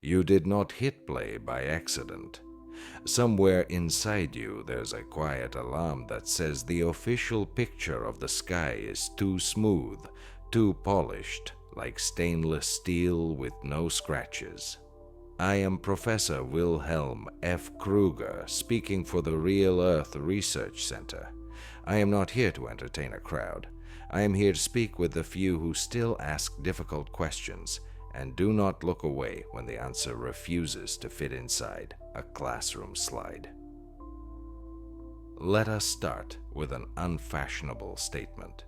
You did not hit play by accident. Somewhere inside you, there's a quiet alarm that says the official picture of the sky is too smooth, too polished, like stainless steel with no scratches. I am Professor Wilhelm F. Kruger, speaking for the Real Earth Research Center. I am not here to entertain a crowd. I am here to speak with the few who still ask difficult questions and do not look away when the answer refuses to fit inside a classroom slide. Let us start with an unfashionable statement.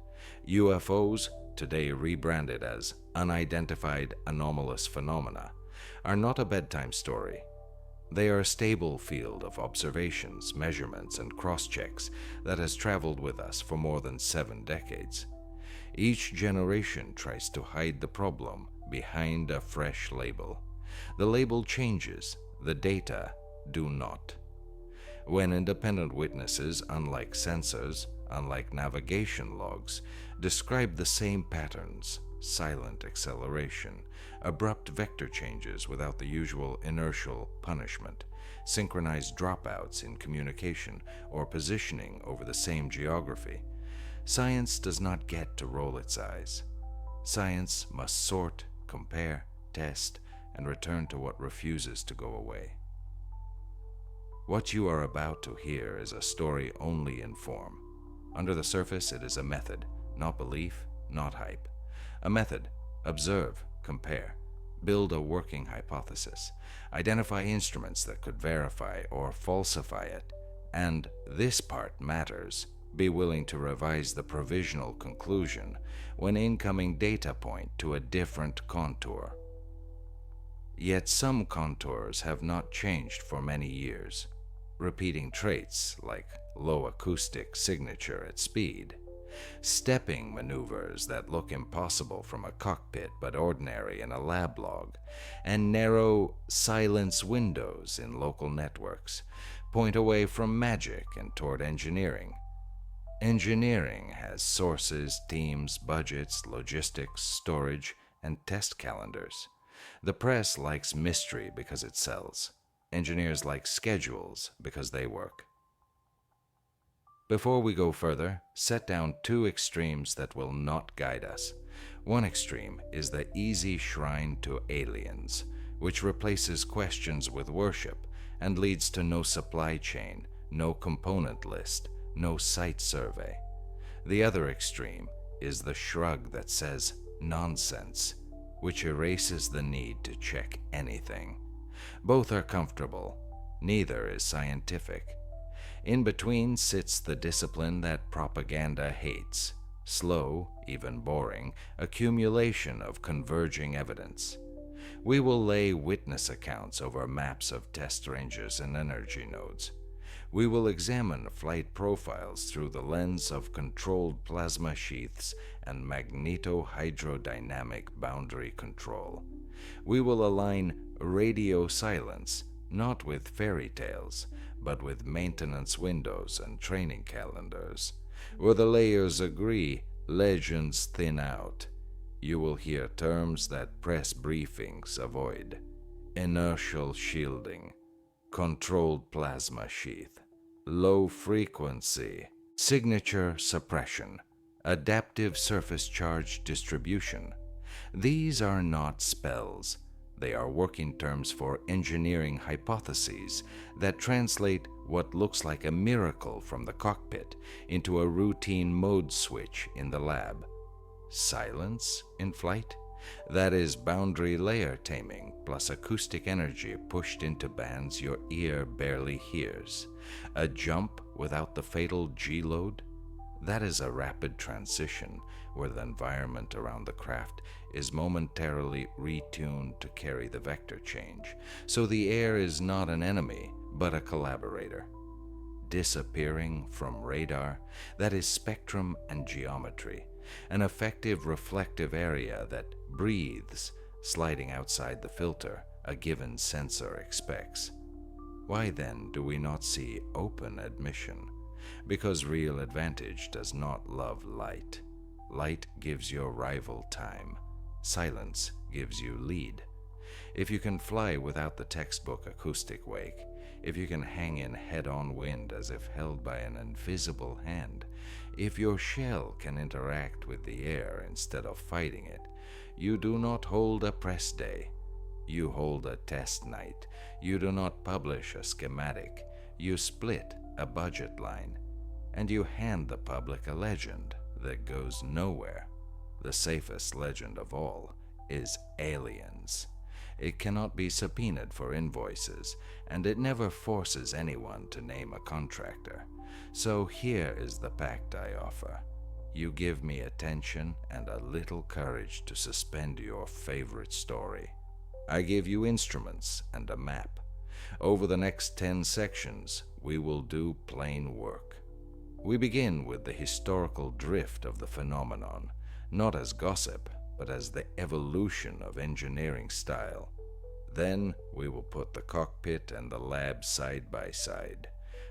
UFOs, today rebranded as unidentified anomalous phenomena, are not a bedtime story. They are a stable field of observations, measurements, and cross-checks that has traveled with us for more than 7 decades. Each generation tries to hide the problem behind a fresh label. The label changes, the data do not. When independent witnesses, unlike sensors, unlike navigation logs, describe the same patterns, silent acceleration, abrupt vector changes without the usual inertial punishment, synchronized dropouts in communication or positioning over the same geography, science does not get to roll its eyes. Science must sort, compare, test, and return to what refuses to go away. What you are about to hear is a story only in form. Under the surface, it is a method, not belief, not hype. A method: observe, compare, build a working hypothesis, identify instruments that could verify or falsify it, and this part matters. Be willing to revise the provisional conclusion when incoming data point to a different contour. Yet some contours have not changed for many years. Repeating traits like low acoustic signature at speed, stepping maneuvers that look impossible from a cockpit but ordinary in a lab log, and narrow silence windows in local networks point away from magic and toward engineering. Engineering has sources, teams, budgets, logistics, storage, and test calendars. The press likes mystery because it sells. Engineers like schedules because they work. Before we go further, set down 2 extremes that will not guide us. One extreme is the easy shrine to aliens, which replaces questions with worship and leads to no supply chain, no component list, no site survey. The other extreme is the shrug that says nonsense, which erases the need to check anything. Both are comfortable. Neither is scientific. In between sits the discipline that propaganda hates: slow, even boring, accumulation of converging evidence. We will lay witness accounts over maps of test ranges and energy nodes. We will examine flight profiles through the lens of controlled plasma sheaths and magneto-hydrodynamic boundary control. We will align radio silence not with fairy tales, but with maintenance windows and training calendars. Where the layers agree, legends thin out. You will hear terms that press briefings avoid: inertial shielding, controlled plasma sheath, low frequency, signature suppression, adaptive surface charge distribution. These are not spells. They are working terms for engineering hypotheses that translate what looks like a miracle from the cockpit into a routine mode switch in the lab. Silence in flight? That is boundary layer taming plus acoustic energy pushed into bands your ear barely hears. A jump without the fatal G-load? That is a rapid transition where the environment around the craft is momentarily retuned to carry the vector change, so the air is not an enemy but a collaborator. Disappearing from radar, that is spectrum and geometry, an effective reflective area that breathes, sliding outside the filter a given sensor expects. Why then do we not see open admission? Because real advantage does not love light. Light gives your rival time. Silence gives you lead. if you can fly without the textbook acoustic wake, if you can hang in head-on wind as if held by an invisible hand, if your shell can interact with the air instead of fighting it, you do not hold a press day. You hold a test night. You do not publish a schematic. You split a budget line. And you hand the public a legend that goes nowhere. The safest legend of all is aliens. It cannot be subpoenaed for invoices, and it never forces anyone to name a contractor. So here is the pact I offer. You give me attention and a little courage to suspend your favorite story. I give you instruments and a map. Over the next 10 sections, we will do plain work. We begin with the historical drift of the phenomenon, not as gossip, but as the evolution of engineering style. Then we will put the cockpit and the lab side by side.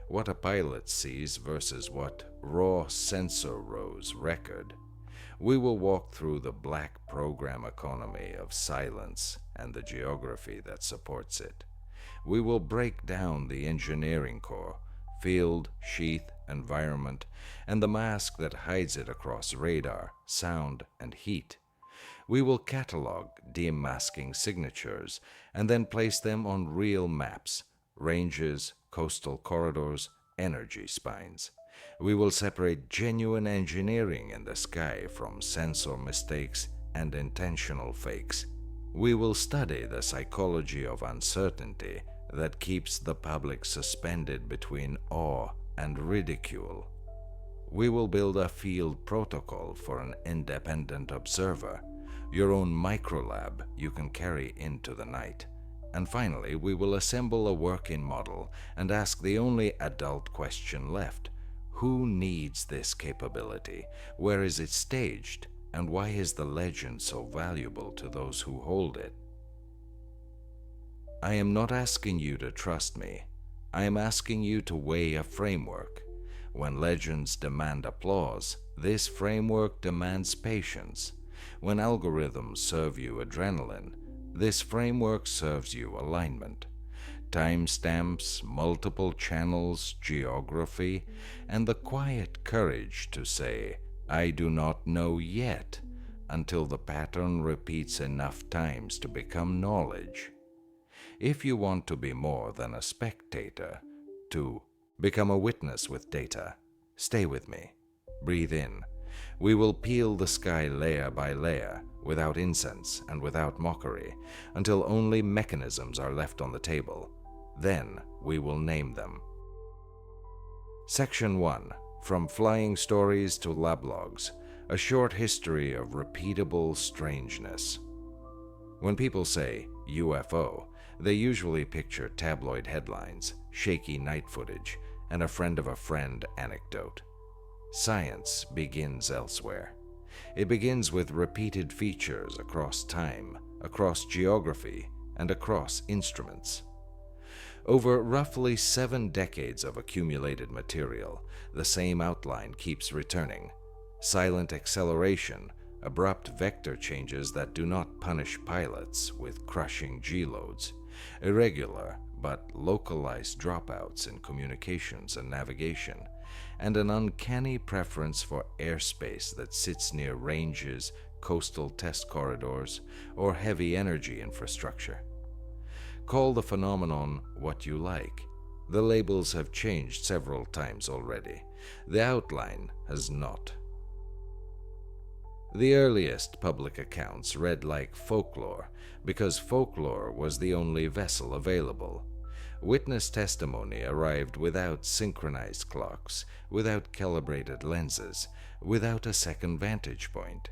What a pilot sees versus what raw sensor rows record. We will walk through the black program economy of silence and the geography that supports it. We will break down the engineering core, field, sheath, environment, and the mask that hides it across radar, sound, and heat. We will catalog demasking signatures and then place them on real maps, ranges, coastal corridors, energy spines. We will separate genuine engineering in the sky from sensor mistakes and intentional fakes. We will study the psychology of uncertainty that keeps the public suspended between awe and ridicule. We will build a field protocol for an independent observer, your own microlab you can carry into the night. And finally, we will assemble a working model and ask the only adult question left. Who needs this capability? Where is it staged? And why is the legend so valuable to those who hold it? I am not asking you to trust me. I am asking you to weigh a framework. When legends demand applause, this framework demands patience. When algorithms serve you adrenaline, this framework serves you alignment. Timestamps, multiple channels, geography, and the quiet courage to say, I do not know yet, until the pattern repeats enough times to become knowledge. If you want to be more than a spectator, to become a witness with data, stay with me. Breathe in. We will peel the sky layer by layer, without incense and without mockery, until only mechanisms are left on the table. Then we will name them. Section 1. From Flying Stories to Lablogs, a short history of repeatable strangeness. When people say UFO, they usually picture tabloid headlines, shaky night footage, and a friend of a friend anecdote. Science begins elsewhere. It begins with repeated features across time, across geography, and across instruments. Over roughly 7 decades of accumulated material, the same outline keeps returning. Silent acceleration, abrupt vector changes that do not punish pilots with crushing G-loads, irregular but localized dropouts in communications and navigation, and an uncanny preference for airspace that sits near ranges, coastal test corridors, or heavy energy infrastructure. Call the phenomenon what you like. The labels have changed several times already. The outline has not. The earliest public accounts read like folklore because folklore was the only vessel available. Witness testimony arrived without synchronized clocks, without calibrated lenses, without a second vantage point.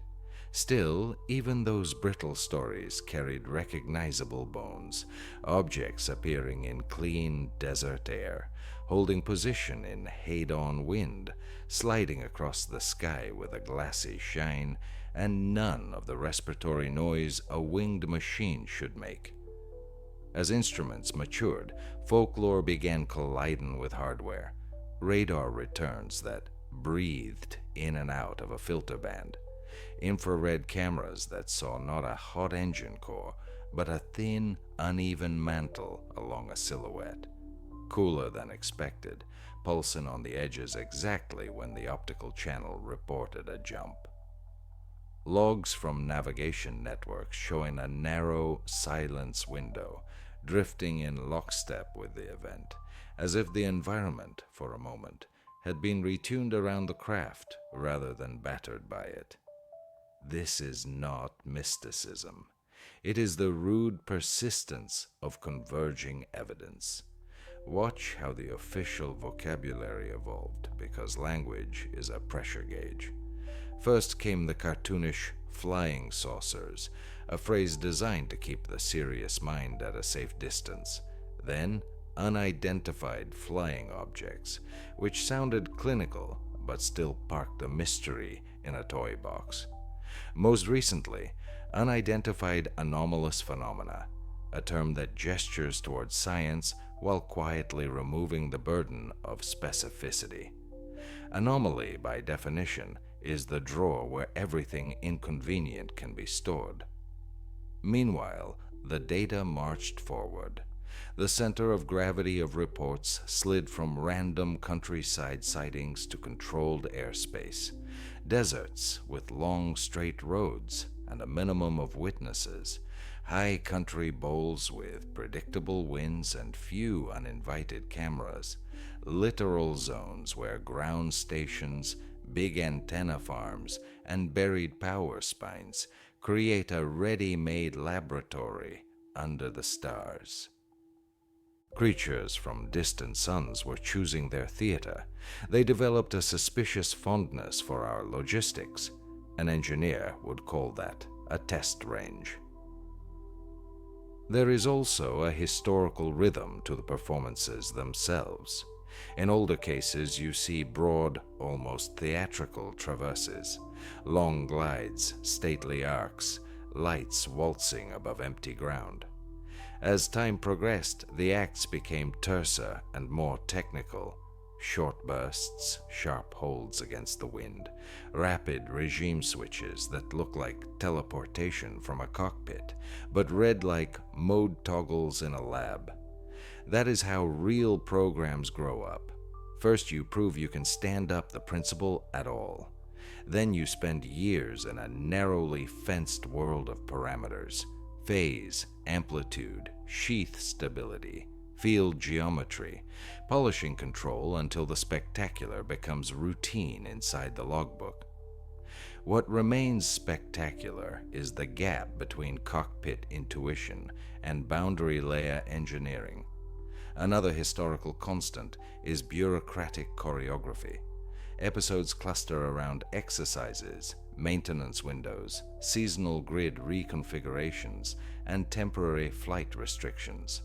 Still, even those brittle stories carried recognizable bones, objects appearing in clean desert air, holding position in head-on wind, sliding across the sky with a glassy shine, and none of the respiratory noise a winged machine should make. As instruments matured, folklore began colliding with hardware, radar returns that breathed in and out of a filter band, infrared cameras that saw not a hot engine core, but a thin, uneven mantle along a silhouette, cooler than expected, pulsing on the edges exactly when the optical channel reported a jump. Logs from navigation networks showing a narrow silence window, drifting in lockstep with the event, as if the environment, for a moment, had been retuned around the craft rather than battered by it. This is not mysticism. It is the rude persistence of converging evidence. Watch how the official vocabulary evolved, because language is a pressure gauge. First came the cartoonish flying saucers, a phrase designed to keep the serious mind at a safe distance. Then, unidentified flying objects, which sounded clinical but still parked a mystery in a toy box. Most recently, unidentified anomalous phenomena, a term that gestures towards science while quietly removing the burden of specificity. Anomaly, by definition, is the drawer where everything inconvenient can be stored. Meanwhile, the data marched forward. The center of gravity of reports slid from random countryside sightings to controlled airspace, deserts with long straight roads and a minimum of witnesses, high country bowls with predictable winds and few uninvited cameras, littoral zones where ground stations, big antenna farms, and buried power spines create a ready-made laboratory under the stars. Creatures from distant suns were choosing their theater. They developed a suspicious fondness for our logistics. An engineer would call that a test range. There is also a historical rhythm to the performances themselves. In older cases, you see broad, almost theatrical traverses, long glides, stately arcs, lights waltzing above empty ground. As time progressed, the acts became terser and more technical. Short bursts, sharp holds against the wind, rapid regime switches that look like teleportation from a cockpit, but read like mode toggles in a lab. That is how real programs grow up. First, you prove you can stand up the principle at all. Then you spend years in a narrowly fenced world of parameters: phase, amplitude, sheath stability, field geometry, polishing control until the spectacular becomes routine inside the logbook. What remains spectacular is the gap between cockpit intuition and boundary layer engineering. Another historical constant is bureaucratic choreography. Episodes cluster around exercises, maintenance windows, seasonal grid reconfigurations, and temporary flight restrictions.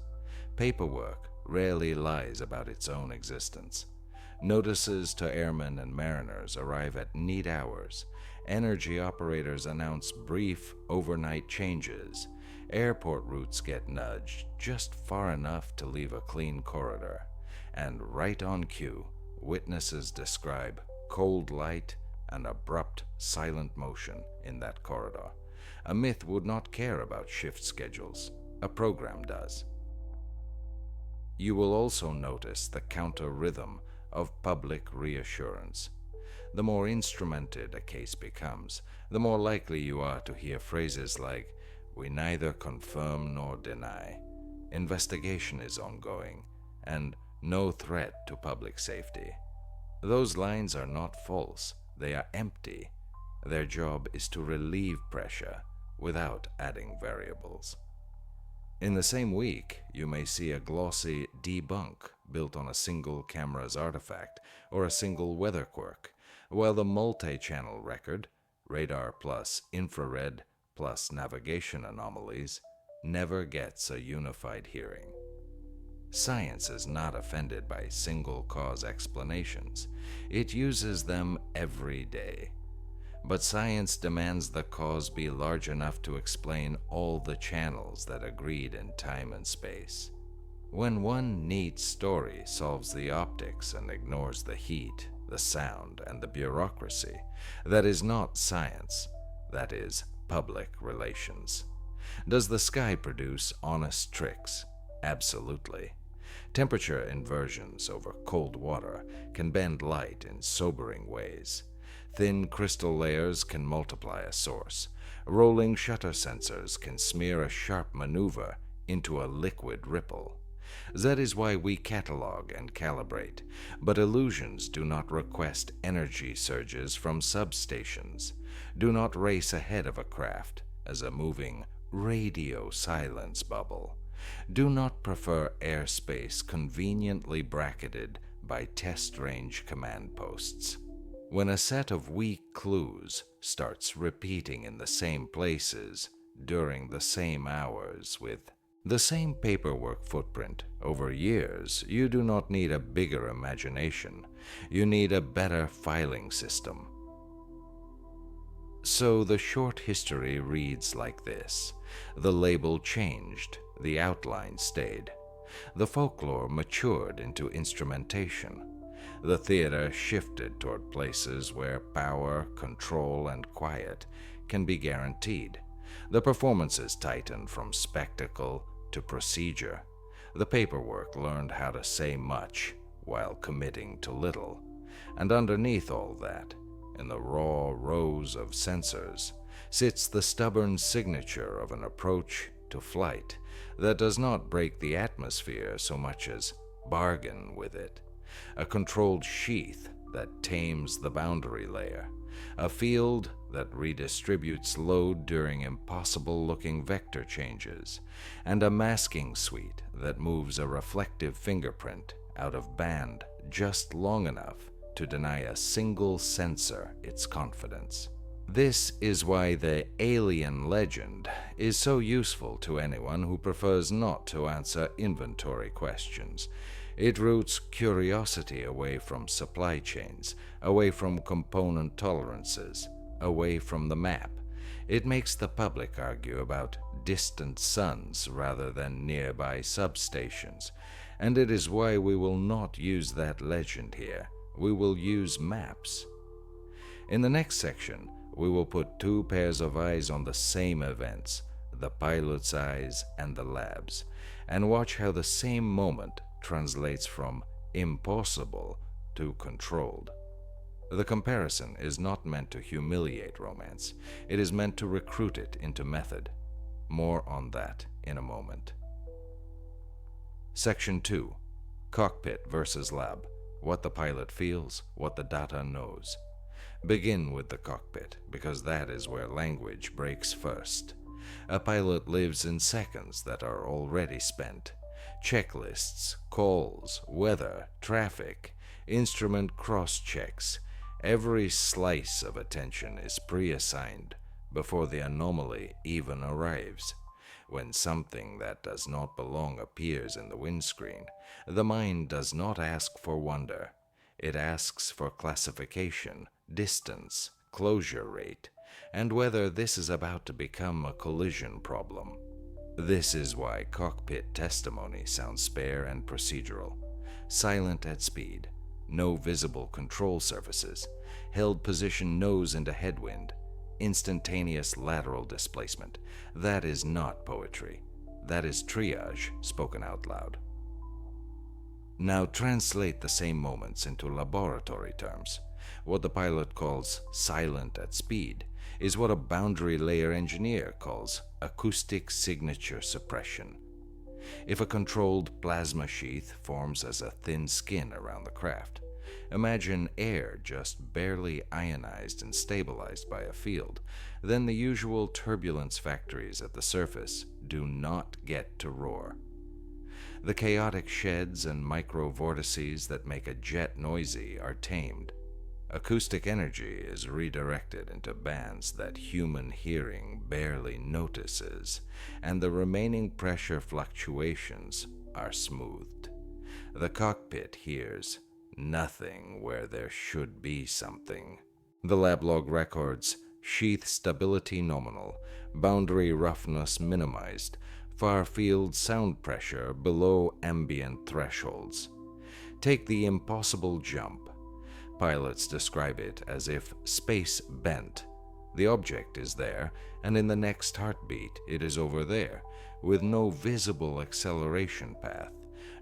Paperwork rarely lies about its own existence. Notices to airmen and mariners arrive at neat hours. Energy operators announce brief overnight changes. Airport routes get nudged just far enough to leave a clean corridor. And right on cue, witnesses describe cold light and abrupt, silent motion in that corridor. A myth would not care about shift schedules. A program does. You will also notice the counter-rhythm of public reassurance. The more instrumented a case becomes, the more likely you are to hear phrases like, "We neither confirm nor deny," "Investigation is ongoing," and "No threat to public safety." Those lines are not false, they are empty. Their job is to relieve pressure without adding variables. In the same week, you may see a glossy debunk built on a single camera's artifact or a single weather quirk, while the multi-channel record, radar plus infrared plus navigation anomalies, never gets a unified hearing. Science is not offended by single-cause explanations. It uses them every day. But science demands the cause be large enough to explain all the channels that agreed in time and space. When one neat story solves the optics and ignores the heat, the sound, and the bureaucracy, that is not science, that is public relations. Does the sky produce honest tricks? Absolutely. Temperature inversions over cold water can bend light in sobering ways. Thin crystal layers can multiply a source. Rolling shutter sensors can smear a sharp maneuver into a liquid ripple. That is why we catalog and calibrate, but illusions do not request energy surges from substations, do not race ahead of a craft as a moving radio silence bubble, do not prefer airspace conveniently bracketed by test range command posts. When a set of weak clues starts repeating in the same places during the same hours with the same paperwork footprint over years, you do not need a bigger imagination. You need a better filing system. So the short history reads like this. The label changed, the outline stayed. The folklore matured into instrumentation. The theater shifted toward places where power, control, and quiet can be guaranteed. The performances tightened from spectacle to procedure. The paperwork learned how to say much while committing to little. And underneath all that, in the raw rows of sensors, sits the stubborn signature of an approach to flight that does not break the atmosphere so much as bargain with it. A controlled sheath that tames the boundary layer, a field that redistributes load during impossible-looking vector changes, and a masking suite that moves a reflective fingerprint out of band just long enough to deny a single sensor its confidence. This is why the alien legend is so useful to anyone who prefers not to answer inventory questions. It roots curiosity away from supply chains, away from component tolerances, away from the map. It makes the public argue about distant suns rather than nearby substations, and it is why we will not use that legend here. We will use maps. In the next section, we will put two pairs of eyes on the same events, the pilot's eyes and the lab's, and watch how the same moment translates from impossible to controlled. The comparison is not meant to humiliate romance. It is meant to recruit it into method. More on that in a moment. Section 2. Cockpit versus lab. What the pilot feels, what the data knows. Begin with the cockpit, because that is where language breaks first. A pilot lives in seconds that are already spent. Checklists, calls, weather, traffic, instrument cross-checks. Every slice of attention is pre-assigned before the anomaly even arrives. When something that does not belong appears in the windscreen, the mind does not ask for wonder. It asks for classification, distance, closure rate, and whether this is about to become a collision problem. This is why cockpit testimony sounds spare and procedural. Silent at speed, no visible control surfaces, held position nose into headwind, instantaneous lateral displacement. That is not poetry. That is triage spoken out loud. Now translate the same moments into laboratory terms. What the pilot calls silent at speed is what a boundary layer engineer calls acoustic signature suppression. If a controlled plasma sheath forms as a thin skin around the craft, imagine air just barely ionized and stabilized by a field, then the usual turbulence factories at the surface do not get to roar. The chaotic sheds and micro-vortices that make a jet noisy are tamed. Acoustic energy is redirected into bands that human hearing barely notices, and the remaining pressure fluctuations are smoothed. The cockpit hears nothing where there should be something. The lab log records sheath stability nominal, boundary roughness minimized, far field sound pressure below ambient thresholds. Take the impossible jump. Pilots describe it as if space bent. The object is there, and in the next heartbeat it is over there, with no visible acceleration path,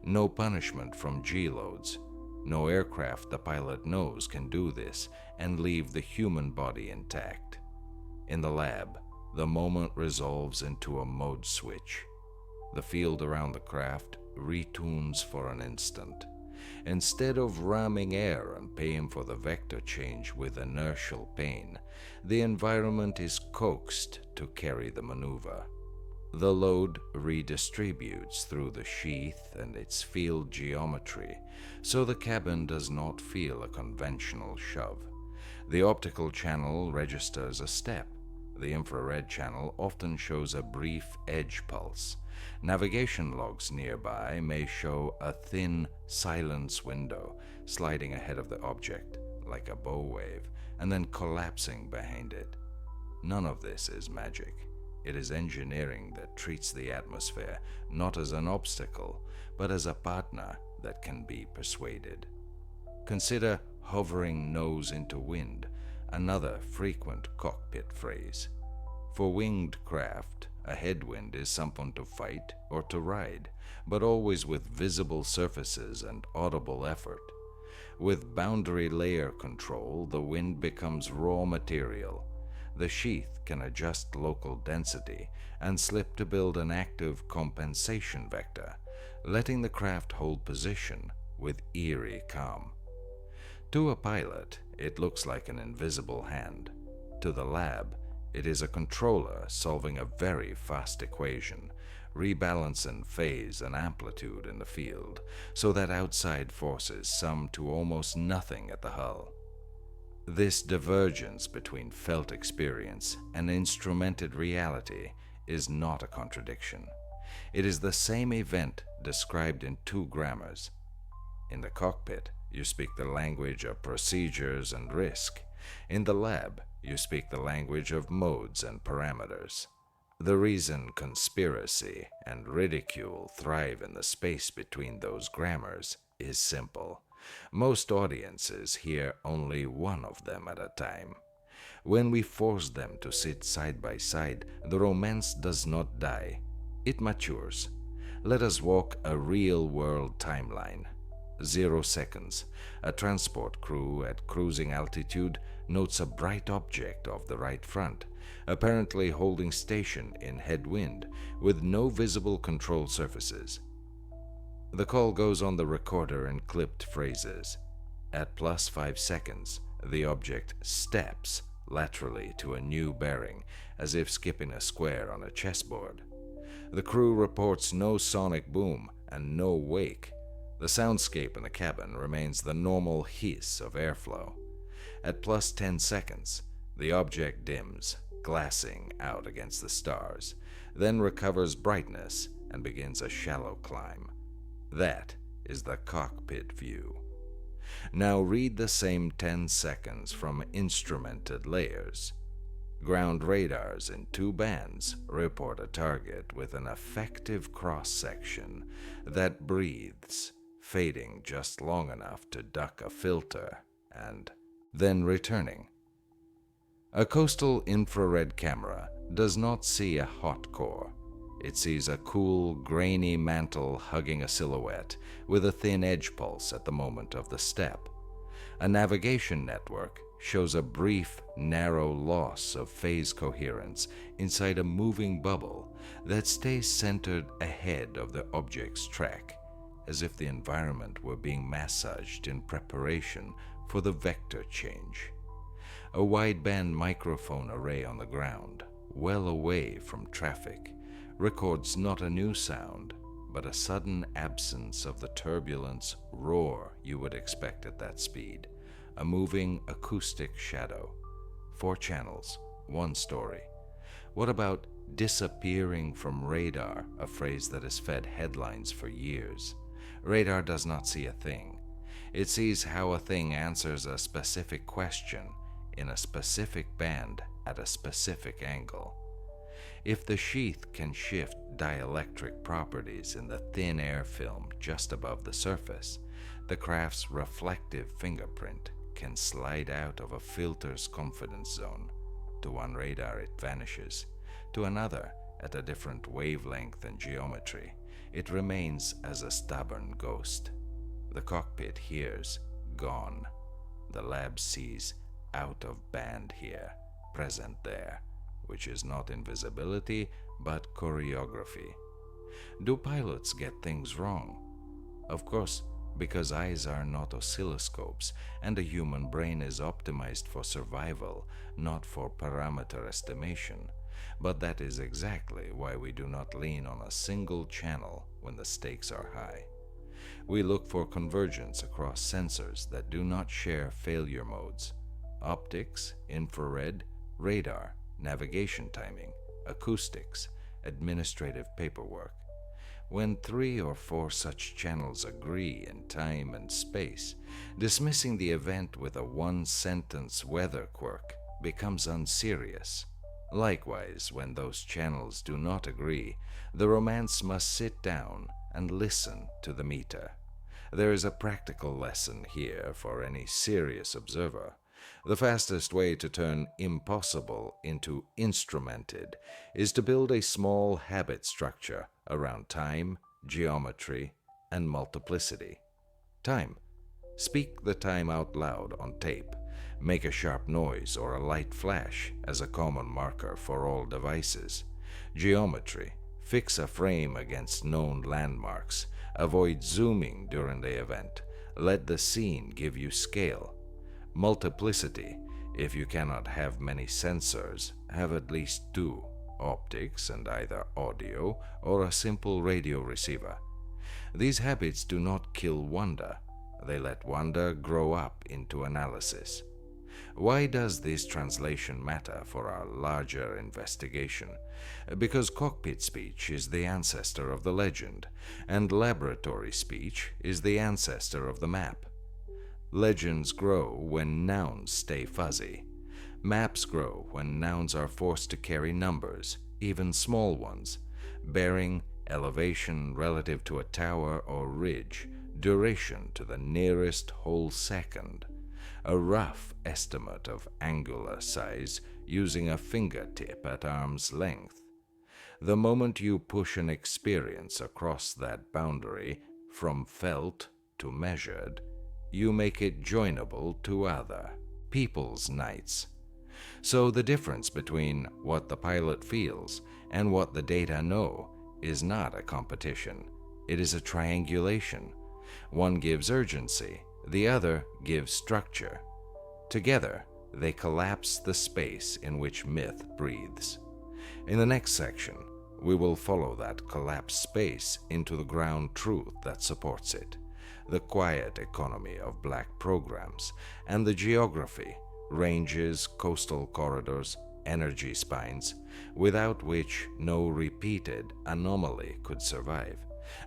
no punishment from G-loads. No aircraft the pilot knows can do this and leave the human body intact. In the lab, the moment resolves into a mode switch. The field around the craft retunes for an instant. Instead of ramming air and paying for the vector change with inertial pain, the environment is coaxed to carry the maneuver. The load redistributes through the sheath and its field geometry, so the cabin does not feel a conventional shove. The optical channel registers a step. The infrared channel often shows a brief edge pulse. Navigation logs nearby may show a thin silence window sliding ahead of the object, like a bow wave, and then collapsing behind it. None of this is magic. It is engineering that treats the atmosphere not as an obstacle, but as a partner that can be persuaded. Consider hovering nose into wind, another frequent cockpit phrase. For winged craft, a headwind is something to fight or to ride, but always with visible surfaces and audible effort. With boundary layer control, the wind becomes raw material. The sheath can adjust local density and slip to build an active compensation vector, letting the craft hold position with eerie calm. To a pilot, it looks like an invisible hand. To the lab, it is a controller solving a very fast equation, rebalancing phase and amplitude in the field so that outside forces sum to almost nothing at the hull. This divergence between felt experience and instrumented reality is not a contradiction. It is the same event described in two grammars. In the cockpit, you speak the language of procedures and risk. In the lab, you speak the language of modes and parameters. The reason conspiracy and ridicule thrive in the space between those grammars is simple. Most audiences hear only one of them at a time. When we force them to sit side by side, the romance does not die. It matures. Let us walk a real-world timeline. 0 seconds. A transport crew at cruising altitude notes a bright object off the right front, apparently holding station in headwind with no visible control surfaces. The call goes on the recorder in clipped phrases. At +5 seconds, the object steps laterally to a new bearing, as if skipping a square on a chessboard. The crew reports no sonic boom and no wake. The soundscape in the cabin remains the normal hiss of airflow. At +10 seconds, the object dims, glassing out against the stars, then recovers brightness and begins a shallow climb. That is the cockpit view. Now read the same 10 seconds from instrumented layers. Ground radars in 2 bands report a target with an effective cross-section that breathes, fading just long enough to duck a filter and then returning. A coastal infrared camera does not see a hot core. It sees a cool, grainy mantle hugging a silhouette with a thin edge pulse at the moment of the step. A navigation network shows a brief, narrow loss of phase coherence inside a moving bubble that stays centered ahead of the object's track, as if the environment were being massaged in preparation for the vector change. A wideband microphone array on the ground, well away from traffic, records not a new sound, but a sudden absence of the turbulence roar you would expect at that speed. A moving acoustic shadow. 4 channels, 1 story. What about disappearing from radar, a phrase that has fed headlines for years? Radar does not see a thing. It sees how a thing answers a specific question in a specific band at a specific angle. If the sheath can shift dielectric properties in the thin air film just above the surface, the craft's reflective fingerprint can slide out of a filter's confidence zone. To one radar it vanishes. To another, at a different wavelength and geometry, it remains as a stubborn ghost. The cockpit hears gone. The lab sees out of band here, present there, which is not invisibility but choreography. Do pilots get things wrong? Of course, because eyes are not oscilloscopes and a human brain is optimized for survival, not for parameter estimation. But that is exactly why we do not lean on a single channel when the stakes are high. We look for convergence across sensors that do not share failure modes: optics, infrared, radar, navigation timing, acoustics, administrative paperwork. When 3 or 4 such channels agree in time and space, dismissing the event with a one-sentence weather quirk becomes unserious. Likewise, when those channels do not agree, the romance must sit down and listen to the meter. There is a practical lesson here for any serious observer. The fastest way to turn impossible into instrumented is to build a small habit structure around time, geometry, and multiplicity. Time. Speak the time out loud on tape. Make a sharp noise or a light flash as a common marker for all devices. Geometry. Fix a frame against known landmarks. Avoid zooming during the event. Let the scene give you scale. Multiplicity. If you cannot have many sensors, have at least 2, optics and either audio or a simple radio receiver. These habits do not kill wonder. They let wonder grow up into analysis. Why does this translation matter for our larger investigation? Because cockpit speech is the ancestor of the legend, and laboratory speech is the ancestor of the map. Legends grow when nouns stay fuzzy. Maps grow when nouns are forced to carry numbers, even small ones: bearing, elevation relative to a tower or ridge, duration to the nearest whole second, a rough estimate of angular size using a fingertip at arm's length. The moment you push an experience across that boundary from felt to measured, you make it joinable to other people's nights. So the difference between what the pilot feels and what the data know is not a competition. It is a triangulation. One gives urgency, the other gives structure. Together, they collapse the space in which myth breathes. In the next section, we will follow that collapsed space into the ground truth that supports it, the quiet economy of black programs, and the geography, ranges, coastal corridors, energy spines, without which no repeated anomaly could survive.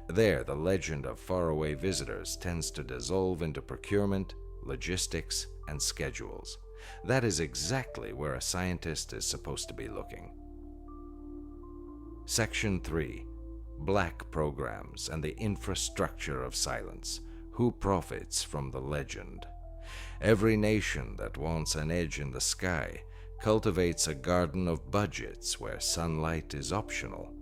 There, the legend of faraway visitors tends to dissolve into procurement, logistics, and schedules. That is exactly where a scientist is supposed to be looking. Section 3. Black Programs and the Infrastructure of Silence. Who profits from the legend? Every nation that wants an edge in the sky cultivates a garden of budgets where sunlight is optional.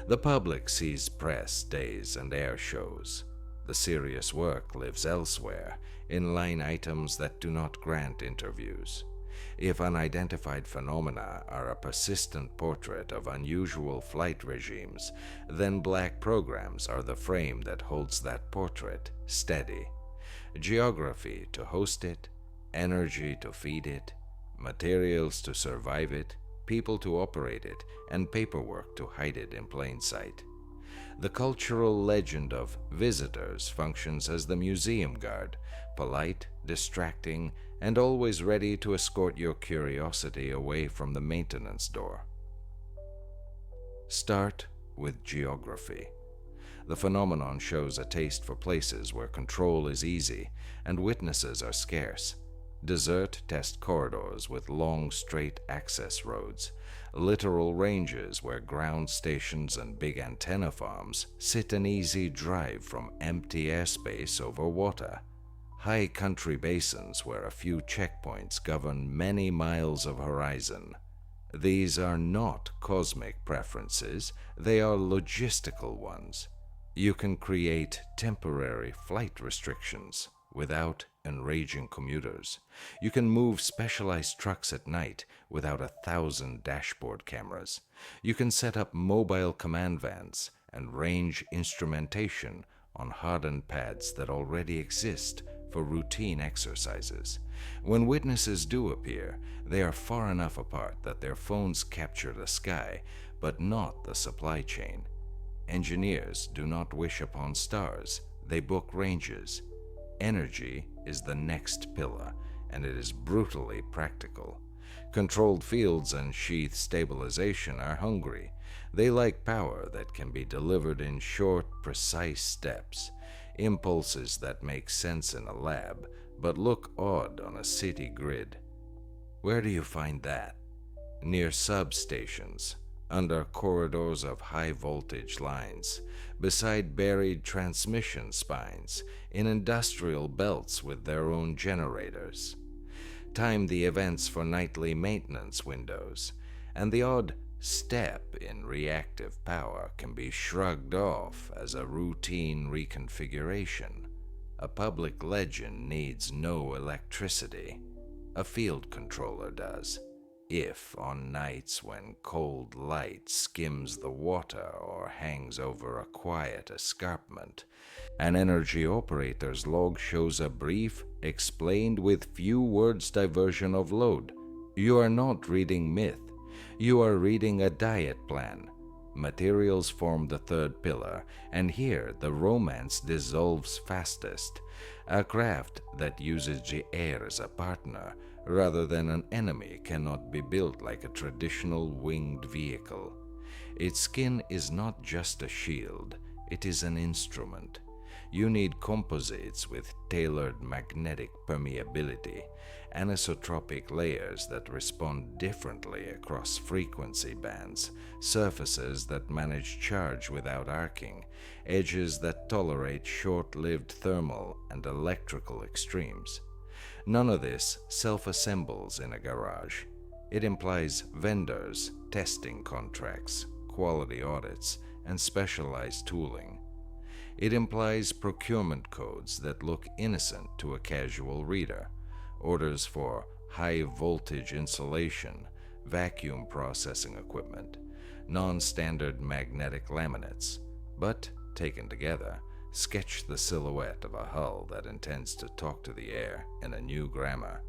The public sees press days and air shows. The serious work lives elsewhere, in line items that do not grant interviews. If unidentified phenomena are a persistent portrait of unusual flight regimes, then black programs are the frame that holds that portrait steady. Geography to host it, energy to feed it, materials to survive it, people to operate it, and paperwork to hide it in plain sight. The cultural legend of visitors functions as the museum guard, polite, distracting, and always ready to escort your curiosity away from the maintenance door. Start with geography. The phenomenon shows a taste for places where control is easy and witnesses are scarce. Desert test corridors with long, straight access roads, littoral ranges where ground stations and big antenna farms sit an easy drive from empty airspace over water, high country basins where a few checkpoints govern many miles of horizon, These are not cosmic preferences, they are logistical ones. You can create temporary flight restrictions without enraging commuters. You can move specialized trucks at night without 1,000 dashboard cameras. You can set up mobile command vans and range instrumentation on hardened pads that already exist for routine exercises. When witnesses do appear, they are far enough apart that their phones capture the sky, but not the supply chain. Engineers do not wish upon stars, they book ranges. Energy is the next pillar, and it is brutally practical. Controlled fields and sheath stabilization are hungry. They like power that can be delivered in short, precise steps. Impulses that make sense in a lab, but look odd on a city grid. Where do you find that? Near substations, under corridors of high-voltage lines, beside buried transmission spines, in industrial belts with their own generators. Time the events for nightly maintenance windows, and the odd step in reactive power can be shrugged off as a routine reconfiguration. A public legend needs no electricity. A field controller does. If on nights when cold light skims the water or hangs over a quiet escarpment, an energy operator's log shows a brief, explained with few words diversion of load. You are not reading myth. You are reading a diet plan. Materials form the third pillar, and here the romance dissolves fastest. A craft that uses the air as a partner rather than an enemy cannot be built like a traditional winged vehicle. Its skin is not just a shield, it is an instrument. You need composites with tailored magnetic permeability, anisotropic layers that respond differently across frequency bands, surfaces that manage charge without arcing, edges that tolerate short-lived thermal and electrical extremes. None of this self-assembles in a garage. It implies vendors, testing contracts, quality audits, and specialized tooling. It implies procurement codes that look innocent to a casual reader, orders for high-voltage insulation, vacuum processing equipment, non-standard magnetic laminates, but, taken together, sketch the silhouette of a hull that intends to talk to the air in a new grammar.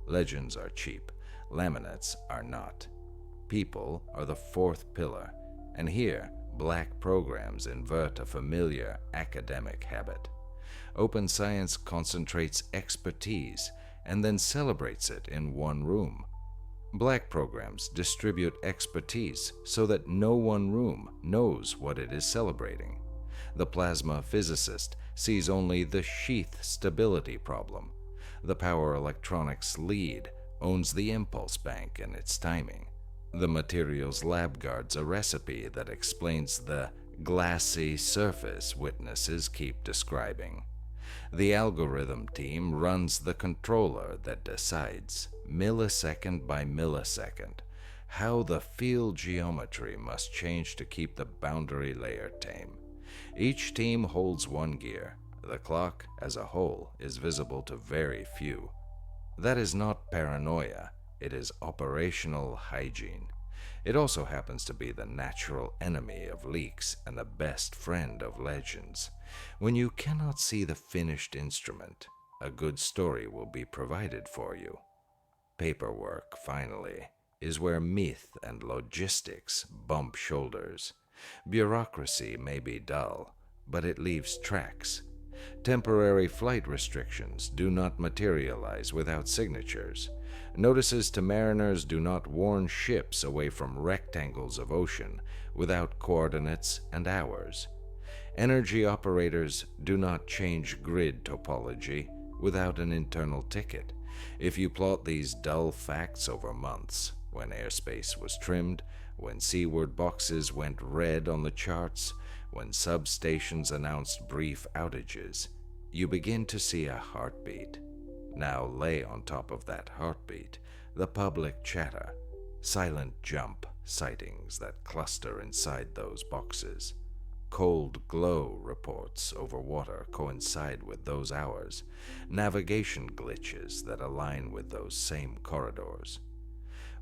Legends are cheap, laminates are not. People are the fourth pillar, and here, black programs invert a familiar academic habit. Open science concentrates expertise and then celebrates it in one room. Black programs distribute expertise so that no one room knows what it is celebrating. The plasma physicist sees only the sheath stability problem. The power electronics lead owns the impulse bank and its timing. The materials lab guards a recipe that explains the glassy surface witnesses keep describing. The algorithm team runs the controller that decides, millisecond by millisecond, how the field geometry must change to keep the boundary layer tame. Each team holds one gear. The clock, as a whole, is visible to very few. That is not paranoia. It is operational hygiene. It also happens to be the natural enemy of leaks and the best friend of legends. When you cannot see the finished instrument, a good story will be provided for you. Paperwork, finally, is where myth and logistics bump shoulders. Bureaucracy may be dull, but it leaves tracks. Temporary flight restrictions do not materialize without signatures. Notices to mariners do not warn ships away from rectangles of ocean without coordinates and hours. Energy operators do not change grid topology without an internal ticket. If you plot these dull facts over months, when airspace was trimmed, when seaward boxes went red on the charts, when substations announced brief outages, you begin to see a heartbeat. Now lay on top of that heartbeat the public chatter. silent jump sightings that cluster inside those boxes. Cold glow reports over water coincide with those hours, navigation glitches that align with those same corridors.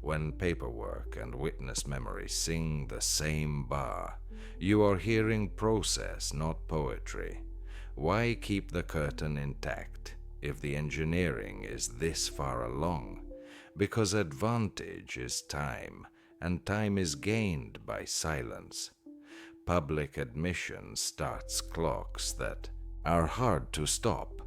When paperwork and witness memory sing the same bar, you are hearing process, not poetry. Why keep the curtain intact if the engineering is this far along? Because advantage is time, and time is gained by silence. Public admission starts clocks that are hard to stop.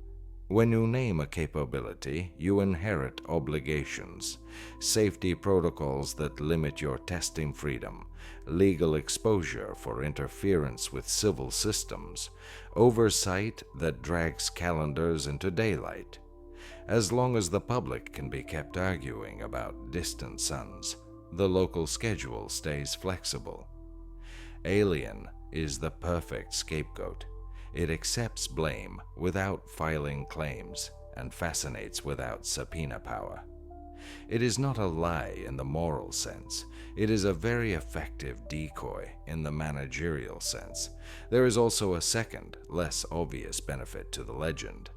When you name a capability, you inherit obligations, safety protocols that limit your testing freedom, legal exposure for interference with civil systems, oversight that drags calendars into daylight. As long as the public can be kept arguing about distant suns, the local schedule stays flexible. Alien is the perfect scapegoat. It accepts blame without filing claims and fascinates without subpoena power. It is not a lie in the moral sense. It is a very effective decoy in the managerial sense. There is also a second, less obvious benefit to the legend.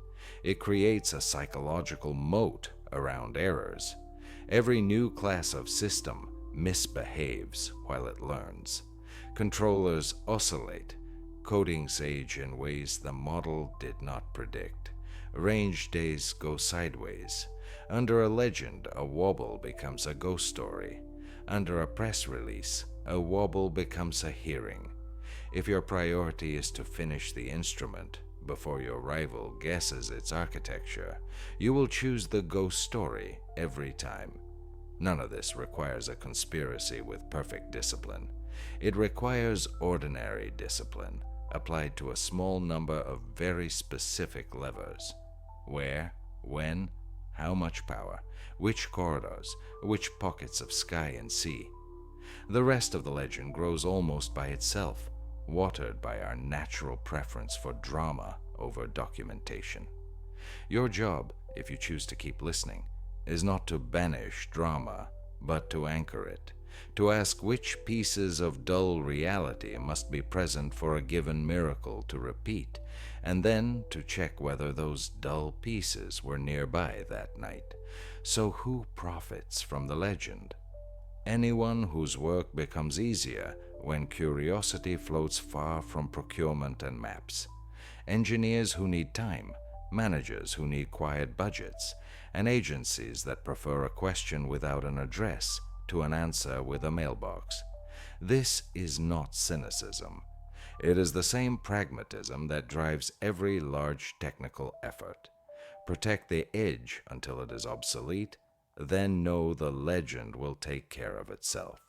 It creates a psychological moat around errors. Every new class of system misbehaves while it learns. Controllers oscillate. Codings age in ways the model did not predict. Range days go sideways. Under a legend, a wobble becomes a ghost story. Under a press release, a wobble becomes a hearing. If your priority is to finish the instrument before your rival guesses its architecture, you will choose the ghost story every time. None of this requires a conspiracy with perfect discipline. It requires ordinary discipline, applied to a small number of very specific levers. Where, when, how much power, which corridors, which pockets of sky and sea. The rest of the legend grows almost by itself, watered by our natural preference for drama over documentation. Your job, if you choose to keep listening, is not to banish drama, but to anchor it, to ask which pieces of dull reality must be present for a given miracle to repeat, and then to check whether those dull pieces were nearby that night. So who profits from the legend? Anyone whose work becomes easier when curiosity floats far from procurement and maps. Engineers who need time, managers who need quiet budgets, and agencies that prefer a question without an address to an answer with a mailbox. This is not cynicism. It is the same pragmatism that drives every large technical effort. Protect the edge until it is obsolete, then know the legend will take care of itself.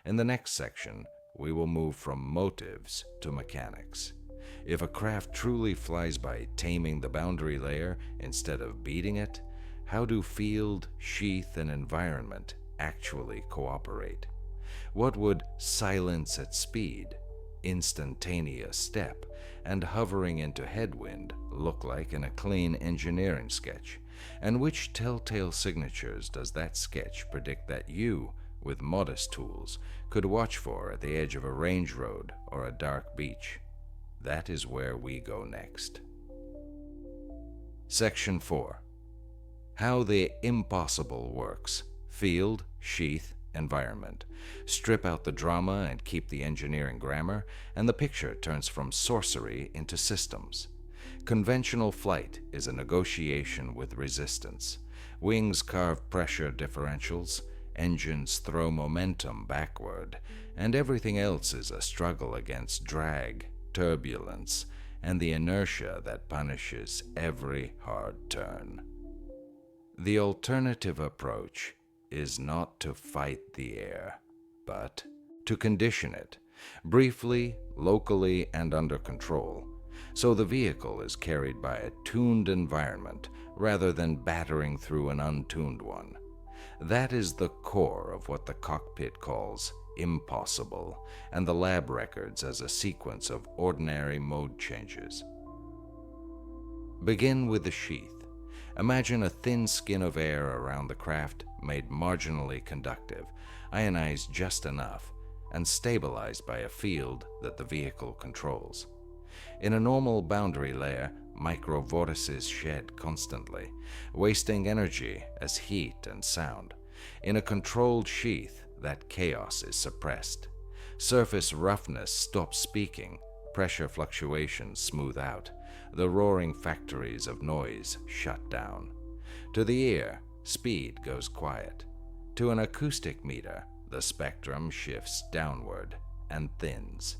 In the next section, we will move from motives to mechanics. If a craft truly flies by taming the boundary layer instead of beating it, how do field, sheath, and environment actually cooperate? What would silence at speed, instantaneous step, and hovering into headwind look like in a clean engineering sketch? And which telltale signatures does that sketch predict that you, with modest tools, could watch for at the edge of a range road or a dark beach? That is where we go next. Section 4. How the impossible works. Field, sheath, environment. Strip out the drama and keep the engineering grammar, and the picture turns from sorcery into systems. Conventional flight is a negotiation with resistance. Wings carve pressure differentials, engines throw momentum backward, and everything else is a struggle against drag, turbulence, and the inertia that punishes every hard turn. The alternative approach is not to fight the air, but to condition it, briefly, locally, and under control, so the vehicle is carried by a tuned environment rather than battering through an untuned one. That is the core of what the cockpit calls impossible, and the lab records as a sequence of ordinary mode changes. Begin with the sheath. Imagine a thin skin of air around the craft made marginally conductive, ionized just enough, and stabilized by a field that the vehicle controls. In a normal boundary layer, microvortices shed constantly, wasting energy as heat and sound. In a controlled sheath, that chaos is suppressed. Surface roughness stops speaking, pressure fluctuations smooth out, the roaring factories of noise shut down. To the ear, speed goes quiet. To an acoustic meter, the spectrum shifts downward and thins.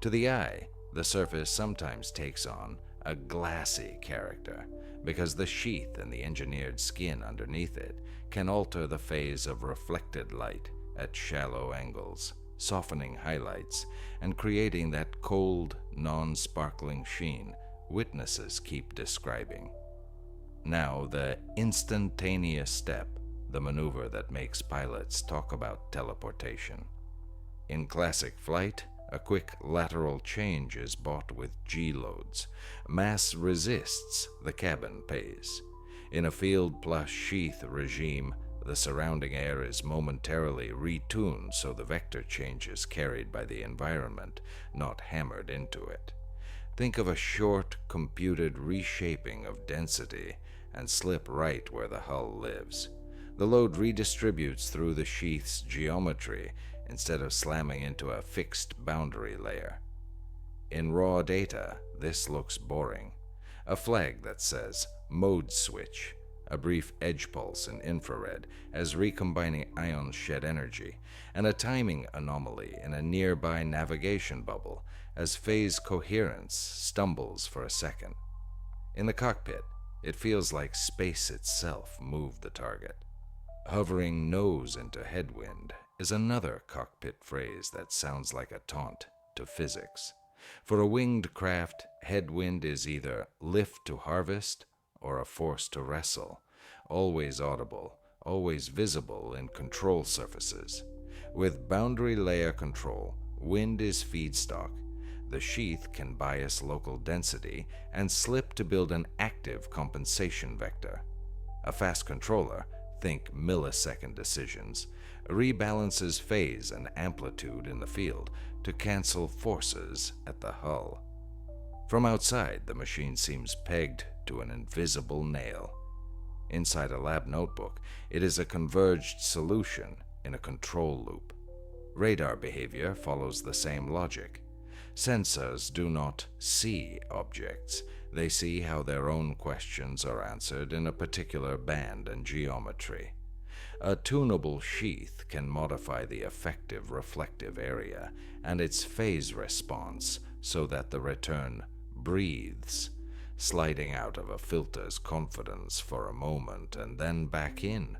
To the eye, the surface sometimes takes on a glassy character, because the sheath and the engineered skin underneath it can alter the phase of reflected light at shallow angles, softening highlights and creating that cold, non-sparkling sheen witnesses keep describing. Now, the instantaneous step, the maneuver that makes pilots talk about teleportation. In classic flight, a quick lateral change is bought with G-loads. Mass resists, the cabin pays. In a field plus sheath regime, the surrounding air is momentarily retuned so the vector change is carried by the environment, not hammered into it. Think of a short, computed reshaping of density and slip right where the hull lives. The load redistributes through the sheath's geometry instead of slamming into a fixed boundary layer. In raw data, this looks boring. A flag that says mode switch, a brief edge pulse in infrared as recombining ions shed energy, and a timing anomaly in a nearby navigation bubble as phase coherence stumbles for a second. In the cockpit, it feels like space itself moved the target. Hovering nose into headwind is another cockpit phrase that sounds like a taunt to physics. For a winged craft, headwind is either lift to harvest or a force to wrestle, always audible, always visible in control surfaces. With boundary layer control, wind is feedstock. The sheath can bias local density and slip to build an active compensation vector. A fast controller, think millisecond decisions, rebalances phase and amplitude in the field to cancel forces at the hull. From outside, the machine seems pegged to an invisible nail. Inside a lab notebook, it is a converged solution in a control loop. Radar behavior follows the same logic. Sensors do not see objects. They see how their own questions are answered in a particular band and geometry. A tunable sheath can modify the effective reflective area and its phase response so that the return breathes, sliding out of a filter's confidence for a moment and then back in.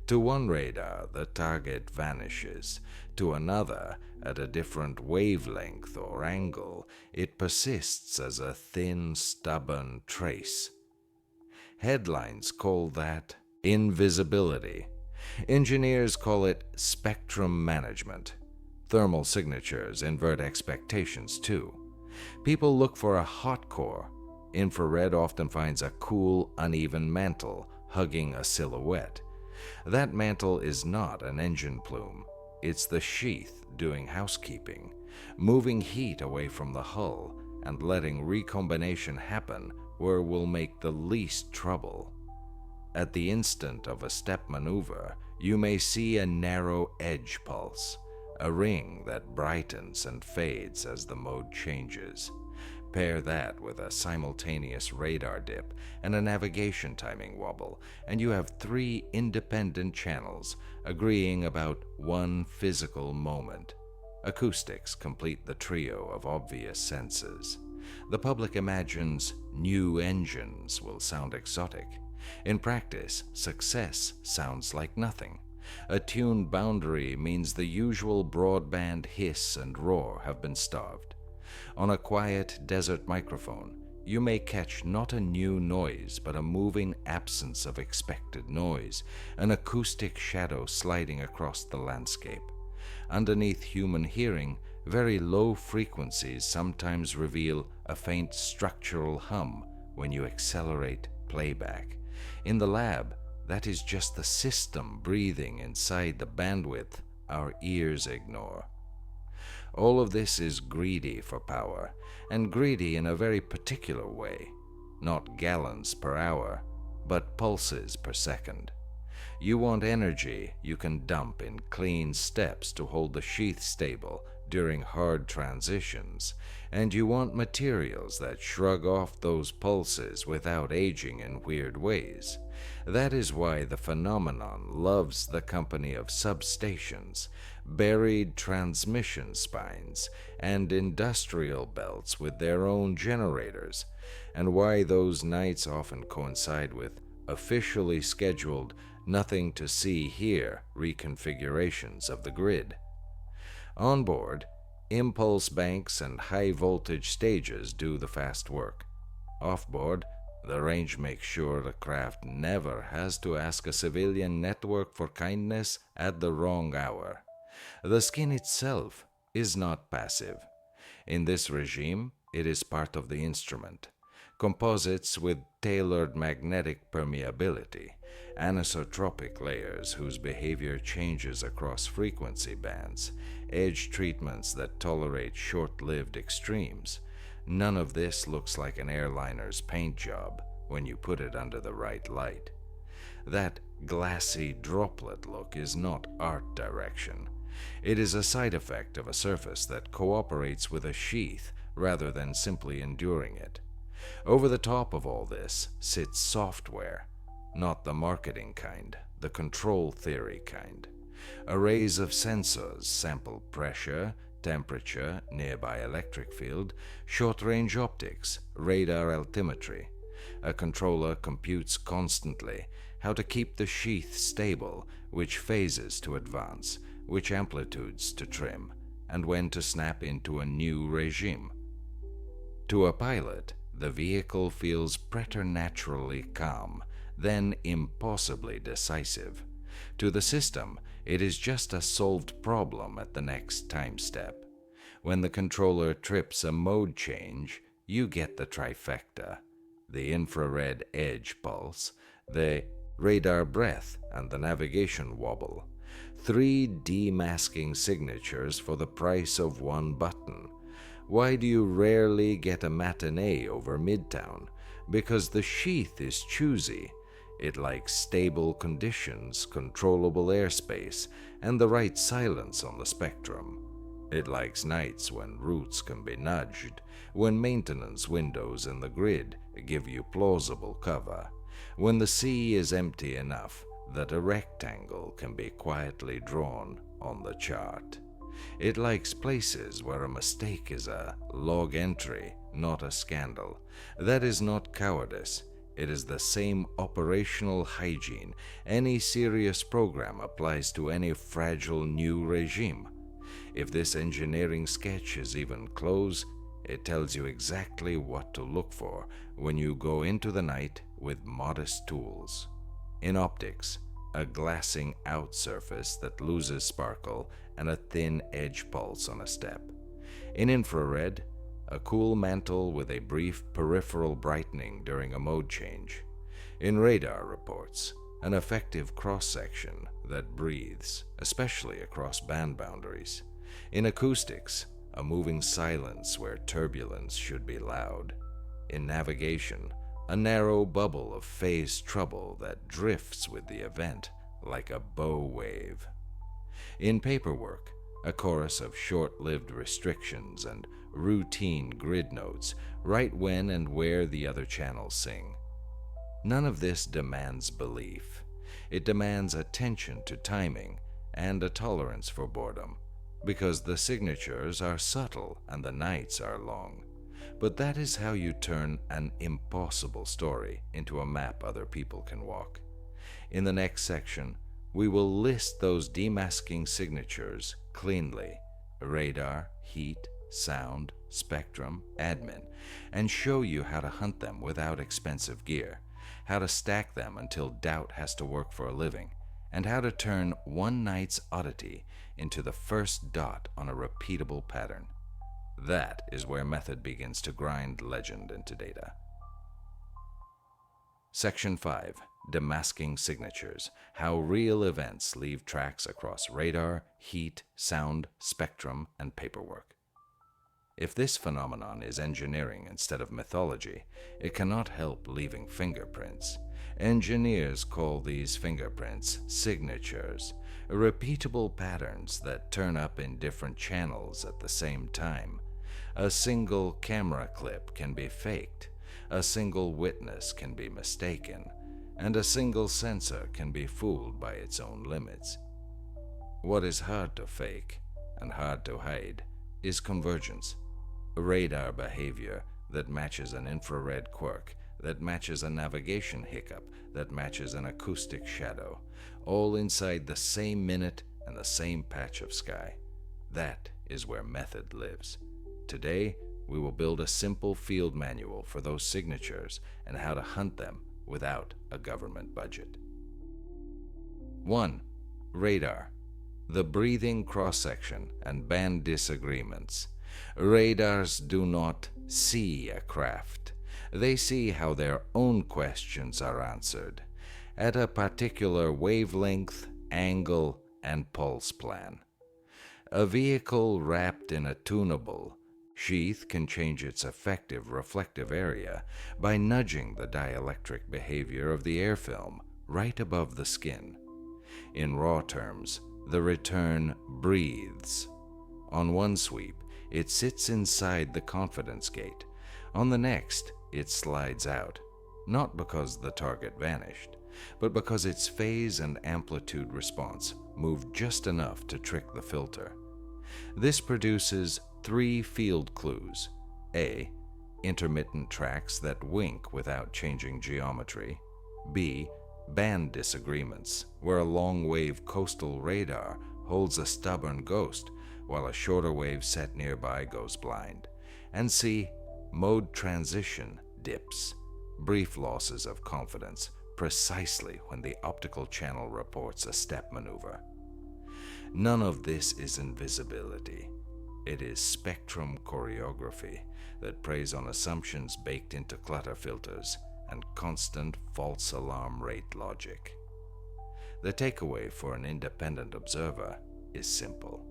To one radar, the target vanishes. To another, at a different wavelength or angle, it persists as a thin, stubborn trace. Headlines call that invisibility. Engineers call it spectrum management. Thermal signatures invert expectations too. People look for a hot core. Infrared often finds a cool, uneven mantle hugging a silhouette. That mantle is not an engine plume. It's the sheath doing housekeeping, moving heat away from the hull and letting recombination happen where we'll make the least trouble. At the instant of a step maneuver, you may see a narrow edge pulse, a ring that brightens and fades as the mode changes. Pair that with a simultaneous radar dip and a navigation timing wobble, and you have 3 independent channels agreeing about one physical moment. Acoustics complete the trio of obvious senses. The public imagines new engines will sound exotic. In practice, success sounds like nothing. A tuned boundary means the usual broadband hiss and roar have been starved. On a quiet desert microphone, you may catch not a new noise, but a moving absence of expected noise, an acoustic shadow sliding across the landscape. Underneath human hearing, very low frequencies sometimes reveal a faint structural hum when you accelerate playback. In the lab, That is just the system breathing inside the bandwidth our ears ignore. All of this is greedy for power, and greedy in a very particular way. Not gallons per hour, but pulses per second. You want energy you can dump in clean steps to hold the sheath stable during hard transitions, and you want materials that shrug off those pulses without aging in weird ways. That is why the phenomenon loves the company of substations, buried transmission spines, and industrial belts with their own generators, and why those nights often coincide with officially scheduled nothing to see here reconfigurations of the grid. On board, impulse banks and high voltage stages do the fast work. Off board, the range makes sure the craft never has to ask a civilian network for kindness at the wrong hour. The skin itself is not passive. In this regime, it is part of the instrument. Composites with tailored magnetic permeability, anisotropic layers whose behavior changes across frequency bands, edge treatments that tolerate short-lived extremes. None of this looks like an airliner's paint job when you put it under the right light. That glassy droplet look is not art direction. It is a side effect of a surface that cooperates with a sheath rather than simply enduring it. Over the top of all this sits software, not the marketing kind, the control theory kind. Arrays of sensors sample pressure, temperature, nearby electric field, short-range optics, radar altimetry. A controller computes constantly how to keep the sheath stable, which phases to advance, which amplitudes to trim, and when to snap into a new regime. To a pilot, the vehicle feels preternaturally calm, then impossibly decisive. To the system, it is just a solved problem at the next time step. When the controller trips a mode change, you get the trifecta: the infrared edge pulse, the radar breath, and the navigation wobble. 3 demasking signatures for the price of 1 button. Why do you rarely get a matinee over Midtown? Because the sheath is choosy. It likes stable conditions, controllable airspace, and the right silence on the spectrum. It likes nights when routes can be nudged, when maintenance windows in the grid give you plausible cover, when the sea is empty enough that a rectangle can be quietly drawn on the chart. It likes places where a mistake is a log entry, not a scandal. That is not cowardice. It is the same operational hygiene any serious program applies to any fragile new regime. If this engineering sketch is even close, it tells you exactly what to look for when you go into the night with modest tools. In optics, a glassing out surface that loses sparkle and a thin edge pulse on a step. In infrared, a cool mantle with a brief peripheral brightening during a mode change. In radar reports, an effective cross-section that breathes, especially across band boundaries. In acoustics, a moving silence where turbulence should be loud. In navigation, a narrow bubble of phase trouble that drifts with the event like a bow wave. In paperwork, a chorus of short-lived restrictions and routine grid notes right when and where the other channels sing. None of this demands belief. It demands attention to timing and a tolerance for boredom, because the signatures are subtle and the nights are long. But that is how you turn an impossible story into a map other people can walk. In the next section, we will list those demasking signatures cleanly: radar, heat, sound, spectrum, admin, and show you how to hunt them without expensive gear, how to stack them until doubt has to work for a living, and how to turn one night's oddity into the first dot on a repeatable pattern. That is where method begins to grind legend into data. Section 5. demasking signatures, how real events leave tracks across radar, heat, sound, spectrum, and paperwork. If this phenomenon is engineering instead of mythology, it cannot help leaving fingerprints. Engineers call these fingerprints signatures, repeatable patterns that turn up in different channels at the same time. A single camera clip can be faked, a single witness can be mistaken, and a single sensor can be fooled by its own limits. What is hard to fake and hard to hide is convergence. Radar behavior that matches an infrared quirk, that matches a navigation hiccup, that matches an acoustic shadow, all inside the same minute and the same patch of sky. That is where method lives. Today, we will build a simple field manual for those signatures and how to hunt them without a government budget. 1. Radar. The breathing cross-section and band disagreements. Radars do not see a craft. They see how their own questions are answered, at a particular wavelength, angle, and pulse plan. A vehicle wrapped in a tunable sheath can change its effective reflective area by nudging the dielectric behavior of the air film right above the skin. In raw terms, the return breathes. On one sweep, it sits inside the confidence gate. On the next, it slides out, not because the target vanished, but because its phase and amplitude response moved just enough to trick the filter. This produces 3 field clues. A. Intermittent tracks that wink without changing geometry. B. Band disagreements, where a long-wave coastal radar holds a stubborn ghost while a shorter wave set nearby goes blind. And C. Mode transition dips, brief losses of confidence precisely when the optical channel reports a step maneuver. None of this is invisibility. It is spectrum choreography that preys on assumptions baked into clutter filters and constant false alarm rate logic. The takeaway for an independent observer is simple.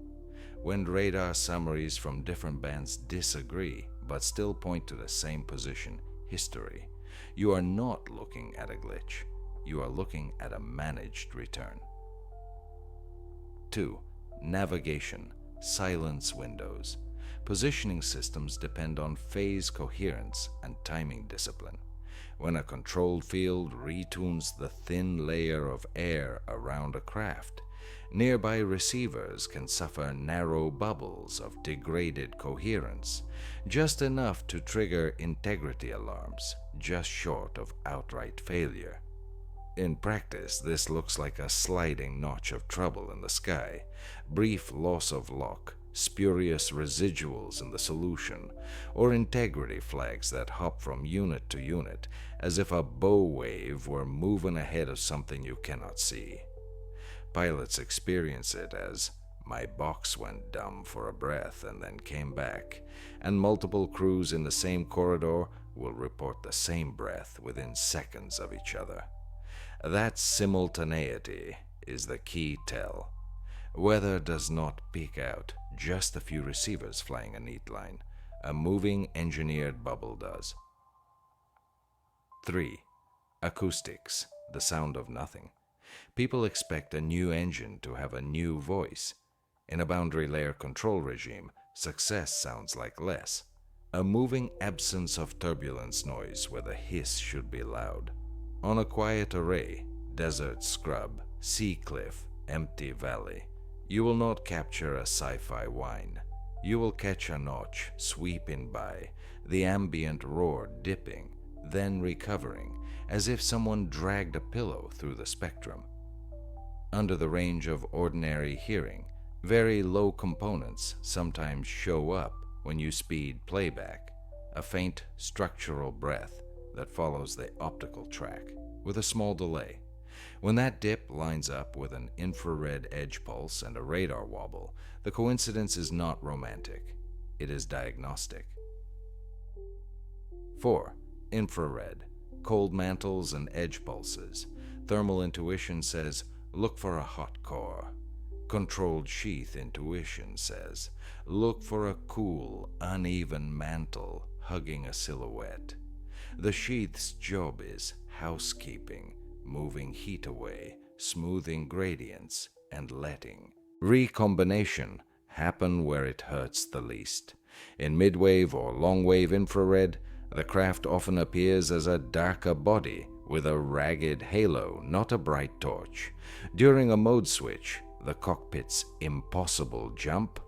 When radar summaries from different bands disagree but still point to the same position, history, you are not looking at a glitch. You are looking at a managed return. 2. Navigation, silence windows. Positioning systems depend on phase coherence and timing discipline. When a controlled field retunes the thin layer of air around a craft, nearby receivers can suffer narrow bubbles of degraded coherence, just enough to trigger integrity alarms, just short of outright failure. In practice, this looks like a sliding notch of trouble in the sky, brief loss of lock, spurious residuals in the solution, or integrity flags that hop from unit to unit as if a bow wave were moving ahead of something you cannot see. Pilots experience it as, "My box went dumb for a breath and then came back," and multiple crews in the same corridor will report the same breath within seconds of each other. That simultaneity is the key tell. Weather does not peak out, just a few receivers flying a neat line. A moving engineered bubble does. 3. Acoustics, the sound of nothing. People expect a new engine to have a new voice. In a boundary layer control regime, success sounds like less. A moving absence of turbulence noise where the hiss should be loud. On a quiet array, desert scrub, sea cliff, empty valley, you will not capture a sci-fi whine. You will catch a notch sweeping by, the ambient roar dipping, then recovering, as if someone dragged a pillow through the spectrum. Under the range of ordinary hearing, very low components sometimes show up when you speed playback, a faint structural breath that follows the optical track with a small delay. When that dip lines up with an infrared edge pulse and a radar wobble, the coincidence is not romantic. It is diagnostic. 4. Infrared, cold mantles and edge pulses. Thermal intuition says, look for a hot core. Controlled sheath intuition says, look for a cool, uneven mantle hugging a silhouette. The sheath's job is housekeeping, moving heat away, smoothing gradients, and letting recombination happen where it hurts the least. In midwave or long-wave infrared, the craft often appears as a darker body with a ragged halo, not a bright torch. During a mode switch, the cockpit's impossible jump,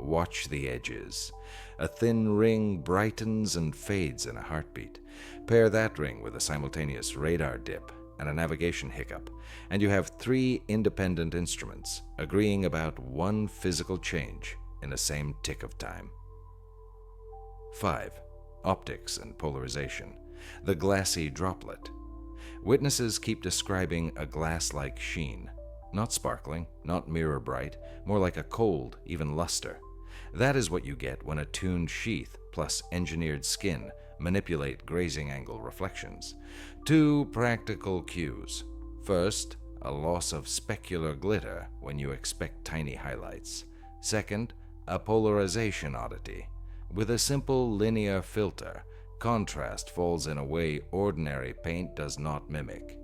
watch the edges. A thin ring brightens and fades in a heartbeat. Pair that ring with a simultaneous radar dip and a navigation hiccup, and you have 3 independent instruments agreeing about one physical change in the same tick of time. 5. Optics and polarization. The glassy droplet. Witnesses keep describing a glass-like sheen. Not sparkling, not mirror bright, more like a cold, even luster. That is what you get when a tuned sheath plus engineered skin manipulate grazing angle reflections. 2 practical cues. First, a loss of specular glitter when you expect tiny highlights. Second, a polarization oddity. With a simple linear filter, contrast falls in a way ordinary paint does not mimic.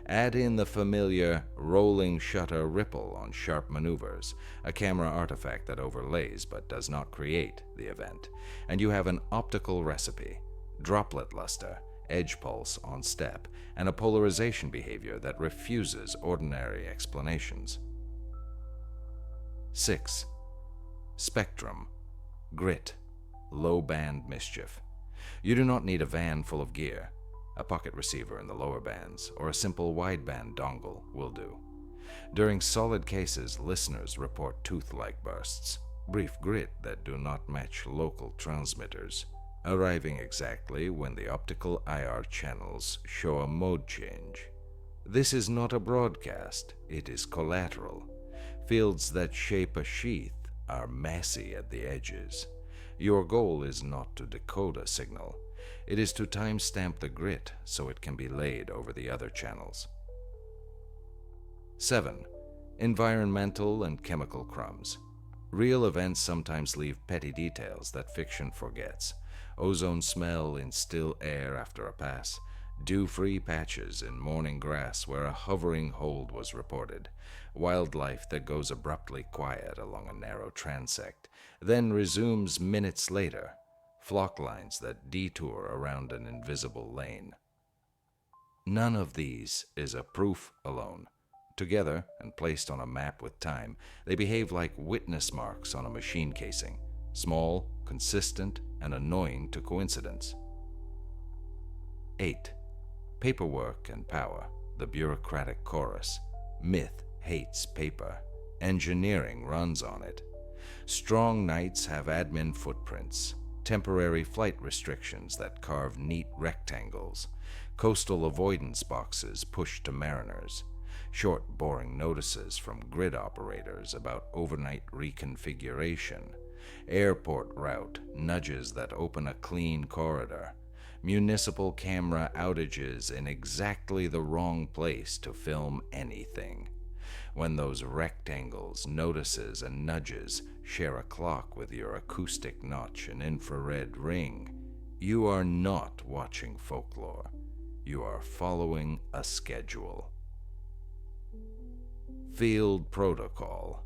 Add in the familiar rolling shutter ripple on sharp maneuvers, a camera artifact that overlays but does not create the event, and you have an optical recipe: droplet luster, edge pulse on step, and a polarization behavior that refuses ordinary explanations. 6. Spectrum, grit, low-band mischief. You do not need a van full of gear. A pocket receiver in the lower bands or a simple wideband dongle will do. During solid cases, listeners report tooth-like bursts, brief grit that do not match local transmitters, arriving exactly when the optical IR channels show a mode change. This is not a broadcast, it is collateral. Fields that shape a sheath are messy at the edges. Your goal is not to decode a signal. It is to timestamp the grit so it can be laid over the other channels. 7. Environmental and chemical crumbs. Real events sometimes leave petty details that fiction forgets. Ozone smell in still air after a pass. Dew-free patches in morning grass where a hovering hold was reported. Wildlife that goes abruptly quiet along a narrow transect, then resumes minutes later. Flock lines that detour around an invisible lane. None of these is a proof alone. Together, and placed on a map with time, they behave like witness marks on a machine casing, small, consistent, and annoying to coincidence. 8. Paperwork and power, the bureaucratic chorus. Myth hates paper. Engineering runs on it. Strong nights have admin footprints. Temporary flight restrictions that carve neat rectangles, coastal avoidance boxes pushed to mariners, short, boring notices from grid operators about overnight reconfiguration, airport route nudges that open a clean corridor, municipal camera outages in exactly the wrong place to film anything. When those rectangles, notices, and nudges share a clock with your acoustic notch and infrared ring, you are not watching folklore. You are following a schedule. Field protocol.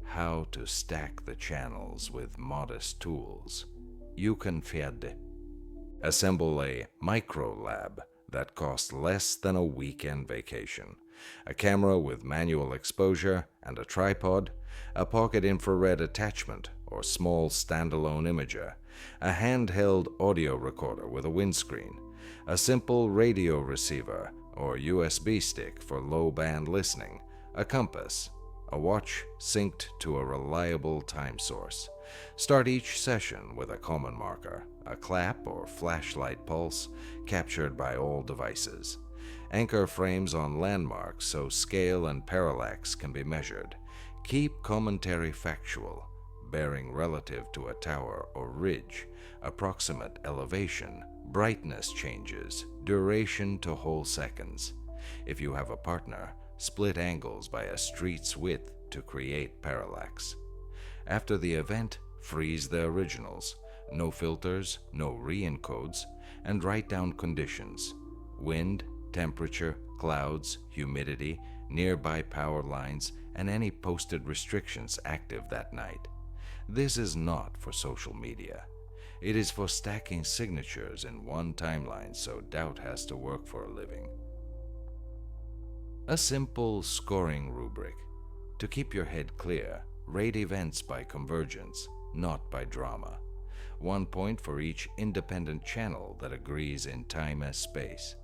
How to stack the channels with modest tools. You can fjerde. Assemble a micro lab that costs less than a weekend vacation. A camera with manual exposure and a tripod, a pocket infrared attachment or small standalone imager, a handheld audio recorder with a windscreen, a simple radio receiver or USB stick for low-band listening, a compass, a watch synced to a reliable time source. Start each session with a common marker, a clap or flashlight pulse captured by all devices. Anchor frames on landmarks so scale and parallax can be measured. Keep commentary factual, bearing relative to a tower or ridge, approximate elevation, brightness changes, duration to whole seconds. If you have a partner, split angles by a street's width to create parallax. After the event, freeze the originals, no filters, no re-encodes, and write down conditions: wind, temperature, clouds, humidity, nearby power lines, and any posted restrictions active that night. This is not for social media. It is for stacking signatures in one timeline so doubt has to work for a living. A simple scoring rubric. To keep your head clear, rate events by convergence, not by drama. 1 point for each independent channel that agrees in time as space.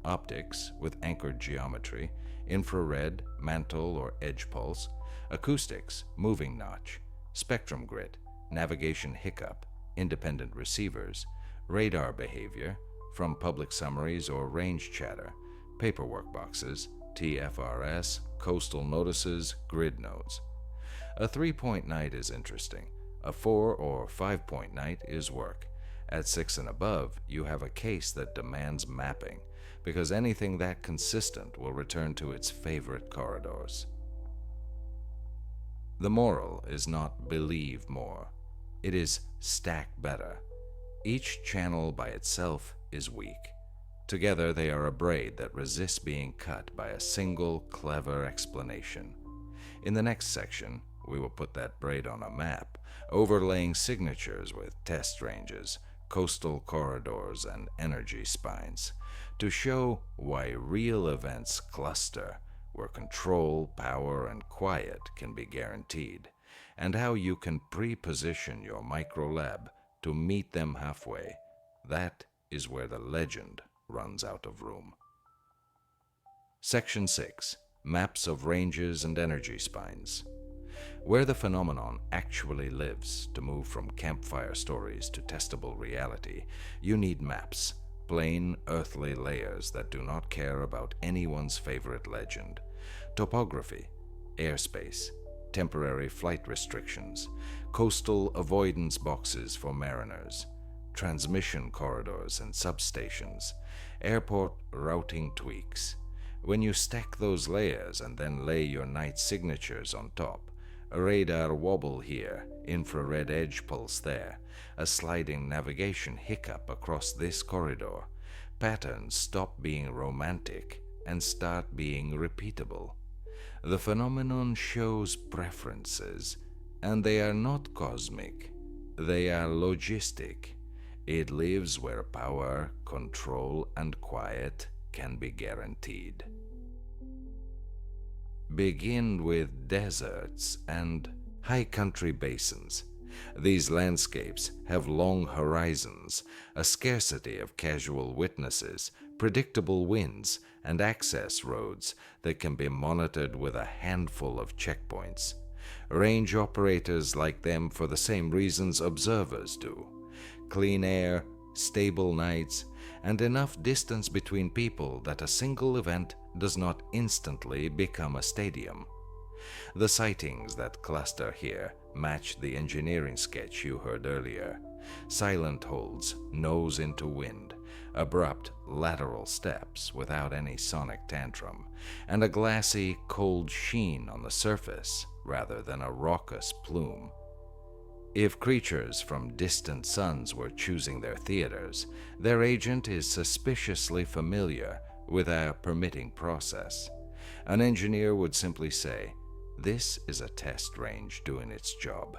Optics with anchored geometry, infrared, mantle or edge pulse, acoustics, moving notch, spectrum grid, navigation hiccup, independent receivers, radar behavior from public summaries or range chatter, paperwork boxes, TFRS, coastal notices, grid nodes. A 3-point night is interesting. A 4 or 5-point night is work. At 6 and above, you have a case that demands mapping, because anything that consistent will return to its favorite corridors. The moral is not believe more. It is stack better. Each channel by itself is weak. Together they are a braid that resists being cut by a single clever explanation. In the next section, we will put that braid on a map, overlaying signatures with test ranges, coastal corridors, and energy spines, to show why real events cluster, where control, power, and quiet can be guaranteed, and how you can pre-position your microlab to meet them halfway. That is where the legend runs out of room. Section 6. Maps of ranges and energy spines. Where the phenomenon actually lives, to move from campfire stories to testable reality, you need maps, plain earthly layers that do not care about anyone's favorite legend, topography, airspace, temporary flight restrictions, coastal avoidance boxes for mariners, transmission corridors and substations, airport routing tweaks. When you stack those layers and then lay your night signatures on top, a radar wobble here, infrared edge pulse there, a sliding navigation hiccup across this corridor, patterns stop being romantic and start being repeatable. The phenomenon shows preferences, and they are not cosmic, they are logistic. It lives where power, control, and quiet can be guaranteed. Begin with deserts and high country basins. These landscapes have long horizons, a scarcity of casual witnesses, predictable winds, and access roads that can be monitored with a handful of checkpoints. Range operators like them for the same reasons observers do: clean air, stable nights, and enough distance between people that a single event does not instantly become a stadium. The sightings that cluster here match the engineering sketch you heard earlier. Silent holds, nose into wind, abrupt lateral steps without any sonic tantrum, and a glassy, cold sheen on the surface rather than a raucous plume. If creatures from distant suns were choosing their theaters, their agent is suspiciously familiar with our permitting process. An engineer would simply say, "This is a test range doing its job."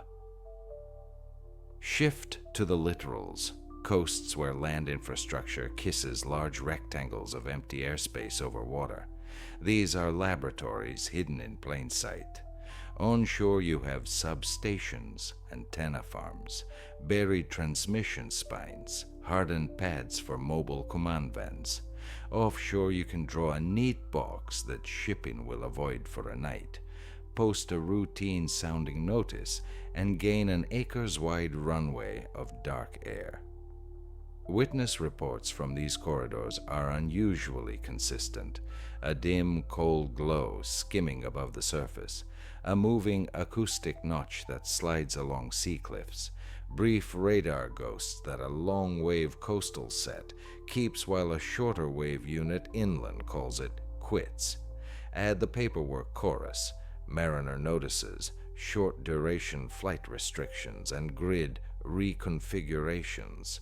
Shift to the littorals, coasts where land infrastructure kisses large rectangles of empty airspace over water. These are laboratories hidden in plain sight. Onshore you have substations, antenna farms, buried transmission spines, hardened pads for mobile command vans. Offshore you can draw a neat box that shipping will avoid for a night, post a routine-sounding notice, and gain an acres-wide runway of dark air. Witness reports from these corridors are unusually consistent: a dim, cold glow skimming above the surface, a moving acoustic notch that slides along sea cliffs, brief radar ghosts that a long-wave coastal set keeps while a shorter wave unit inland calls it quits. Add the paperwork chorus, mariner notices, short duration flight restrictions, and grid reconfigurations,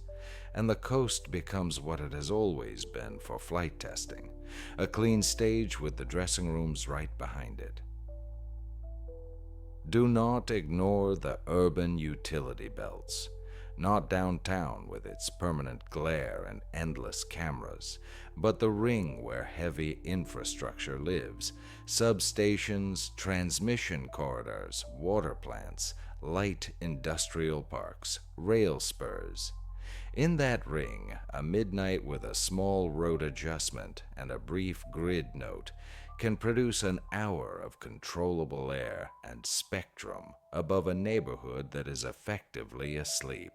and the coast becomes what it has always been for flight testing, a clean stage with the dressing rooms right behind it. Do not ignore the urban utility belts. Not downtown with its permanent glare and endless cameras, but the ring where heavy infrastructure lives: substations, transmission corridors, water plants, light industrial parks, rail spurs. In that ring, a midnight with a small road adjustment and a brief grid note can produce an hour of controllable air and spectrum above a neighborhood that is effectively asleep.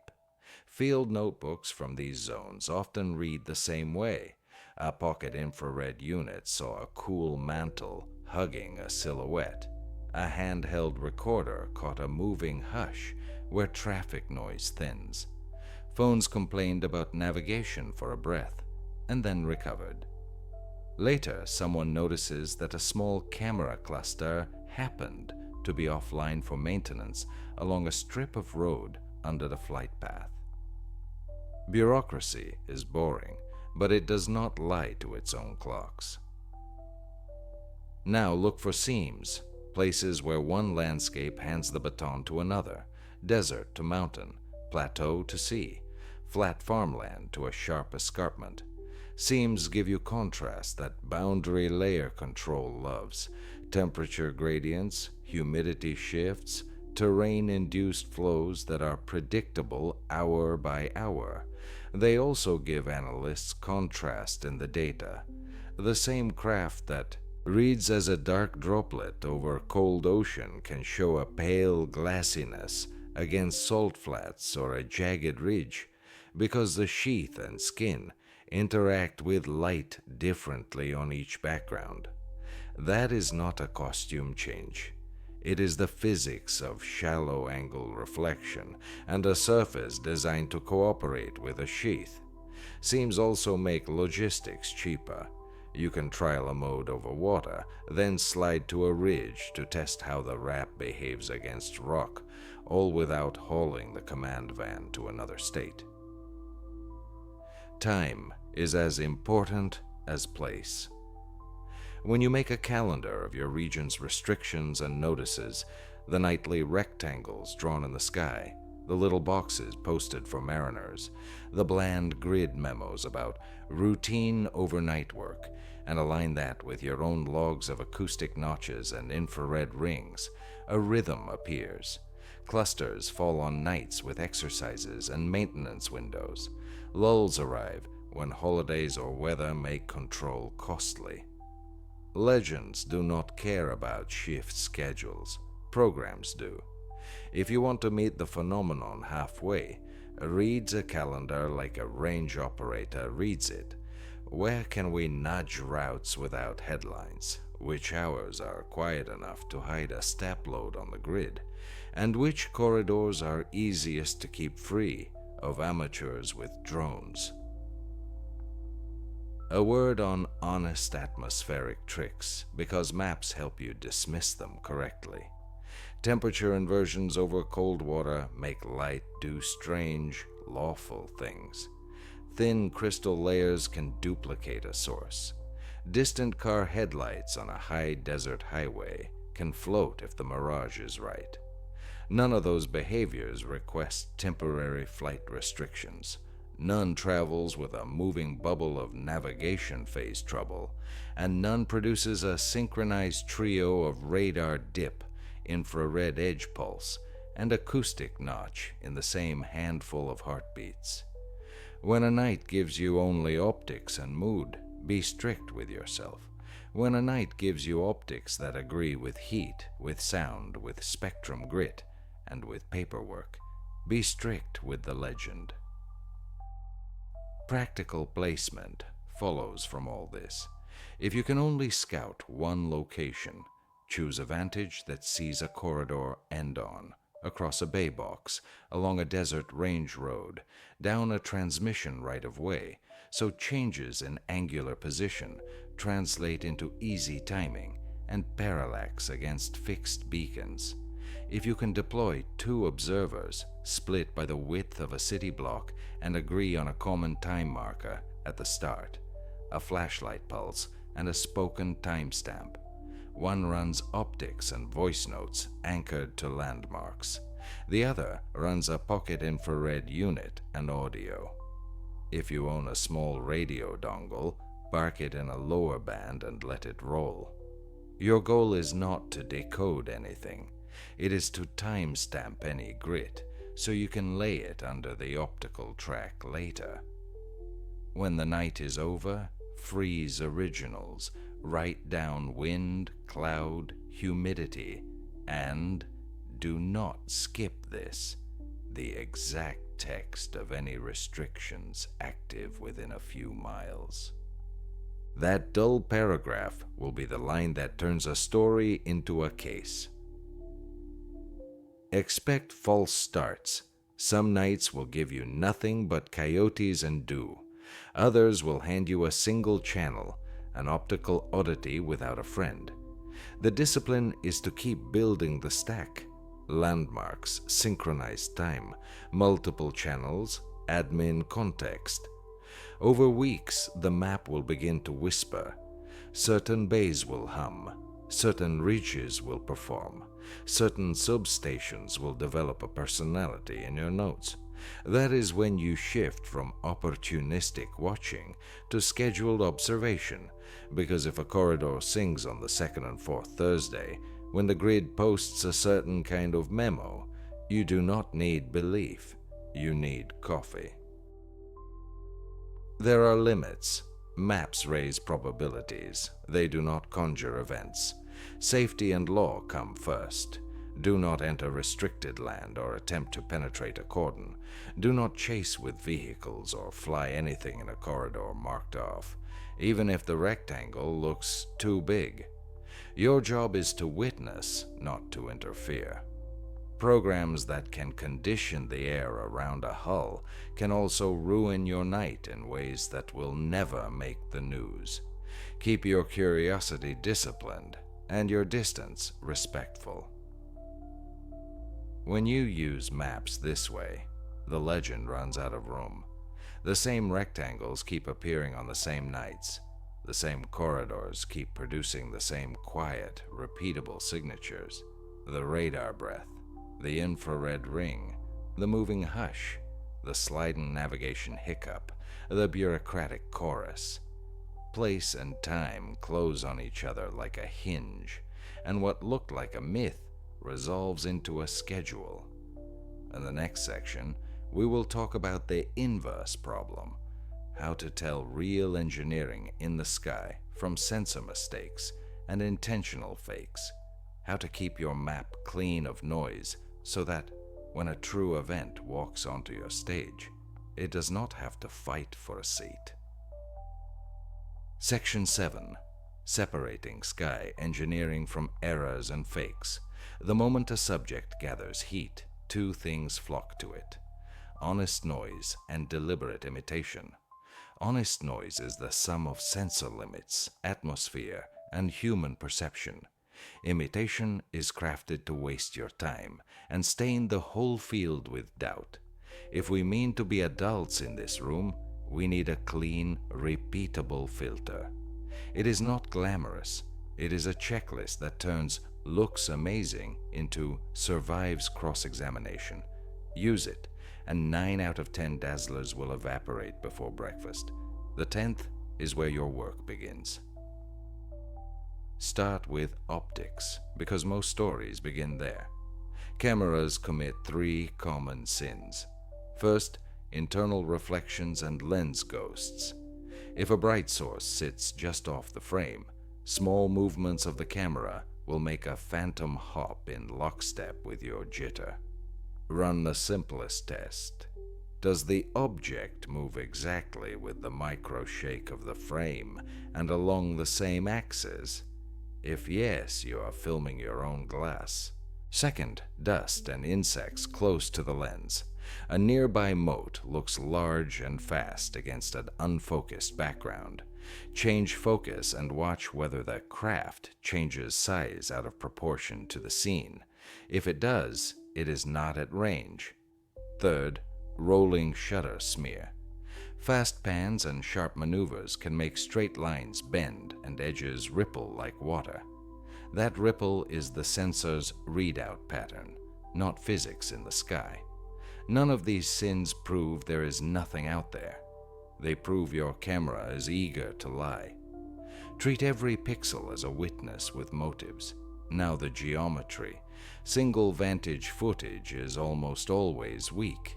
Field notebooks from these zones often read the same way. A pocket infrared unit saw a cool mantle hugging a silhouette. A handheld recorder caught a moving hush where traffic noise thins. Phones complained about navigation for a breath, and then recovered. Later, someone notices that a small camera cluster happened to be offline for maintenance along a strip of road under the flight path. Bureaucracy is boring, but it does not lie to its own clocks. Now look for seams, places where one landscape hands the baton to another: desert to mountain, plateau to sea, flat farmland to a sharp escarpment. Seams give you contrast that boundary layer control loves: temperature gradients, humidity shifts, terrain-induced flows that are predictable hour by hour. They also give analysts contrast in the data. The same craft that reads as a dark droplet over cold ocean can show a pale glassiness against salt flats or a jagged ridge, because the sheath and skin interact with light differently on each background. That is not a costume change. It is the physics of shallow angle reflection and a surface designed to cooperate with a sheath. Seams also make logistics cheaper. You can trial a mode over water, then slide to a ridge to test how the wrap behaves against rock, all without hauling the command van to another state. Time is as important as place. When you make a calendar of your region's restrictions and notices, the nightly rectangles drawn in the sky, the little boxes posted for mariners, the bland grid memos about routine overnight work, and align that with your own logs of acoustic notches and infrared rings, a rhythm appears. Clusters fall on nights with exercises and maintenance windows. Lulls arrive when holidays or weather make control costly. Legends do not care about shift schedules. Programs do. If you want to meet the phenomenon halfway, read a calendar like a range operator reads it. Where can we nudge routes without headlines? Which hours are quiet enough to hide a step load on the grid? And which corridors are easiest to keep free of amateurs with drones? A word on honest atmospheric tricks, because maps help you dismiss them correctly. Temperature inversions over cold water make light do strange, lawful things. Thin crystal layers can duplicate a source. Distant car headlights on a high desert highway can float if the mirage is right. None of those behaviors request temporary flight restrictions. None travels with a moving bubble of navigation phase trouble, and none produces a synchronized trio of radar dip, infrared edge pulse, and acoustic notch in the same handful of heartbeats. When a night gives you only optics and mood, be strict with yourself. When a night gives you optics that agree with heat, with sound, with spectrum grit, and with paperwork, be strict with the legend. Practical placement follows from all this. If you can only scout one location, choose a vantage that sees a corridor end on, across a bay box, along a desert range road, down a transmission right-of-way, so changes in angular position translate into easy timing and parallax against fixed beacons. If you can deploy 2 observers, split by the width of a city block, and agree on a common time marker at the start, a flashlight pulse, and a spoken timestamp, one runs optics and voice notes anchored to landmarks. The other runs a pocket infrared unit and audio. If you own a small radio dongle, park it in a lower band and let it roll. Your goal is not to decode anything. It is to timestamp any grit so you can lay it under the optical track later. When the night is over, freeze originals, write down wind, cloud, humidity, and do not skip this, the exact text of any restrictions active within a few miles. That dull paragraph will be the line that turns a story into a case. Expect false starts. Some nights will give you nothing but coyotes and dew. Others will hand you a single channel, an optical oddity without a friend. The discipline is to keep building the stack. Landmarks, synchronized time, multiple channels, admin context. Over weeks, the map will begin to whisper. Certain bays will hum. Certain ridges will perform. Certain substations will develop a personality in your notes. That is when you shift from opportunistic watching to scheduled observation, because if a corridor sings on the second and fourth Thursday, when the grid posts a certain kind of memo, you do not need belief, you need coffee. There are limits. Maps raise probabilities. They do not conjure events. Safety and law come first. Do not enter restricted land or attempt to penetrate a cordon. Do not chase with vehicles or fly anything in a corridor marked off, even if the rectangle looks too big. Your job is to witness, not to interfere. Programs that can condition the air around a hull can also ruin your night in ways that will never make the news. Keep your curiosity disciplined and your distance respectful. When you use maps this way, the legend runs out of room. The same rectangles keep appearing on the same nights. The same corridors keep producing the same quiet, repeatable signatures. The radar breath, the infrared ring, the moving hush, the sliding navigation hiccup, the bureaucratic chorus. Place and time close on each other like a hinge, and what looked like a myth resolves into a schedule. In the next section, we will talk about the inverse problem, how to tell real engineering in the sky from sensor mistakes and intentional fakes, how to keep your map clean of noise so that when a true event walks onto your stage, it does not have to fight for a seat. Section 7. Separating sky engineering from errors and fakes. The moment a subject gathers heat, 2 things flock to it: honest noise and deliberate imitation. Honest noise is the sum of sensor limits, atmosphere, and human perception. Imitation is crafted to waste your time and stain the whole field with doubt. If we mean to be adults in this room, we need a clean, repeatable filter. It is not glamorous. It is a checklist that turns looks amazing into survives cross-examination. Use it, and 9 out of 10 dazzlers will evaporate before breakfast. The 10th is where your work begins. Start with optics, because most stories begin there. Cameras commit 3 common sins. First, internal reflections and lens ghosts. If a bright source sits just off the frame, small movements of the camera will make a phantom hop in lockstep with your jitter. Run the simplest test. Does the object move exactly with the micro shake of the frame and along the same axis? If yes, you are filming your own glass. Second, dust and insects close to the lens. A nearby moat looks large and fast against an unfocused background. Change focus and watch whether the craft changes size out of proportion to the scene. If it does, it is not at range. Third, rolling shutter smear. Fast pans and sharp maneuvers can make straight lines bend and edges ripple like water. That ripple is the sensor's readout pattern, not physics in the sky. None of these sins prove there is nothing out there. They prove your camera is eager to lie. Treat every pixel as a witness with motives. Now the geometry. Single vantage footage is almost always weak.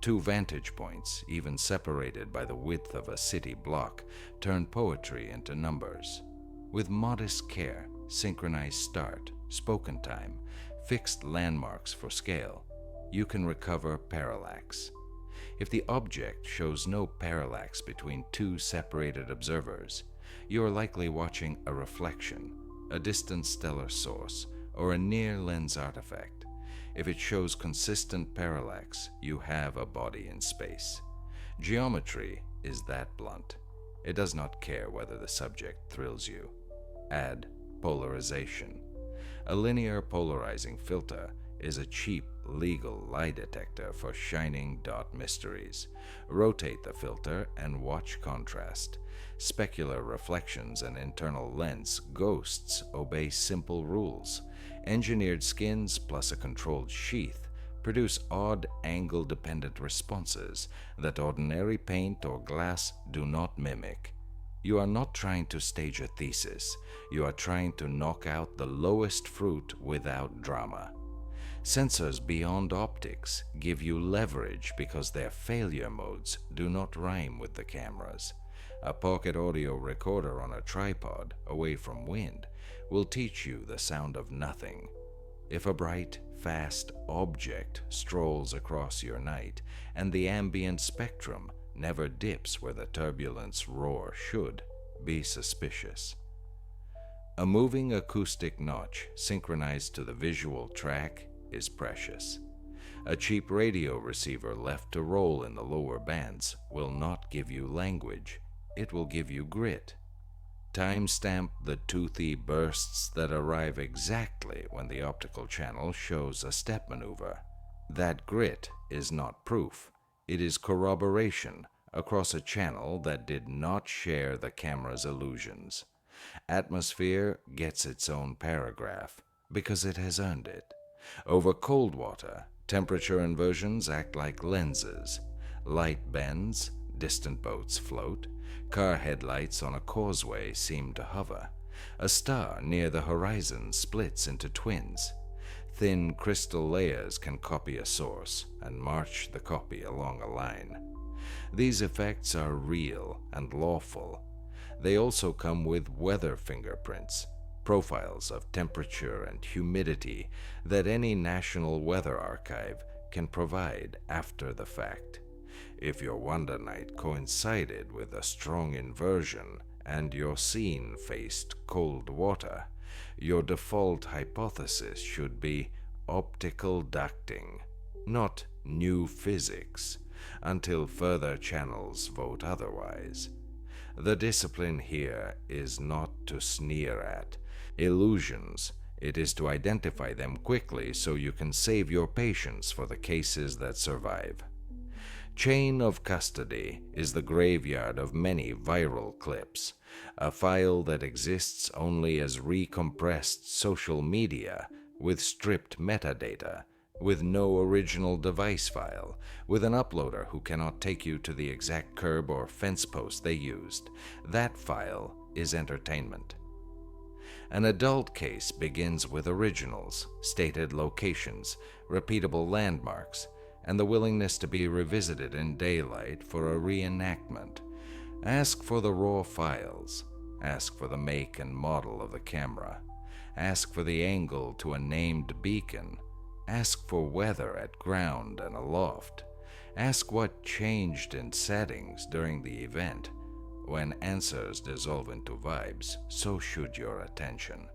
Two vantage points, even separated by the width of a city block, turn poetry into numbers. With modest care, synchronized start, spoken time, fixed landmarks for scale, you can recover parallax. If the object shows no parallax between two separated observers, you are likely watching a reflection, a distant stellar source, or a near lens artifact. If it shows consistent parallax, you have a body in space. Geometry is that blunt. It does not care whether the subject thrills you. Add polarization. A linear polarizing filter is a cheap, legal lie detector for shining dot mysteries. Rotate the filter and watch contrast. Specular reflections and internal lens ghosts obey simple rules. Engineered skins plus a controlled sheath produce odd angle-dependent responses that ordinary paint or glass do not mimic. You are not trying to stage a thesis. You are trying to knock out the lowest fruit without drama. Sensors beyond optics give you leverage because their failure modes do not rhyme with the cameras. A pocket audio recorder on a tripod, away from wind, will teach you the sound of nothing. If a bright, fast object strolls across your night, and the ambient spectrum never dips where the turbulence roar should, be suspicious. A moving acoustic notch synchronized to the visual track is precious. A cheap radio receiver left to roll in the lower bands will not give you language, it will give you grit. Timestamp the toothy bursts that arrive exactly when the optical channel shows a step maneuver. That grit is not proof, it is corroboration across a channel that did not share the camera's illusions. Atmosphere gets its own paragraph because it has earned it. Over cold water, temperature inversions act like lenses. Light bends, distant boats float, car headlights on a causeway seem to hover. A star near the horizon splits into twins. Thin crystal layers can copy a source and march the copy along a line. These effects are real and lawful. They also come with weather fingerprints, profiles of temperature and humidity that any national weather archive can provide after the fact. If your wonder night coincided with a strong inversion and your scene faced cold water, your default hypothesis should be optical ducting, not new physics, until further channels vote otherwise. The discipline here is not to sneer at illusions. It is to identify them quickly so you can save your patience for the cases that survive. Chain of custody is the graveyard of many viral clips, a file that exists only as recompressed social media with stripped metadata, with no original device file, with an uploader who cannot take you to the exact curb or fence post they used. That file is entertainment. An adult case begins with originals, stated locations, repeatable landmarks, and the willingness to be revisited in daylight for a reenactment. Ask for the raw files. Ask for the make and model of the camera. Ask for the angle to a named beacon. Ask for weather at ground and aloft. Ask what changed in settings during the event. When answers dissolve into vibes, so should your attention.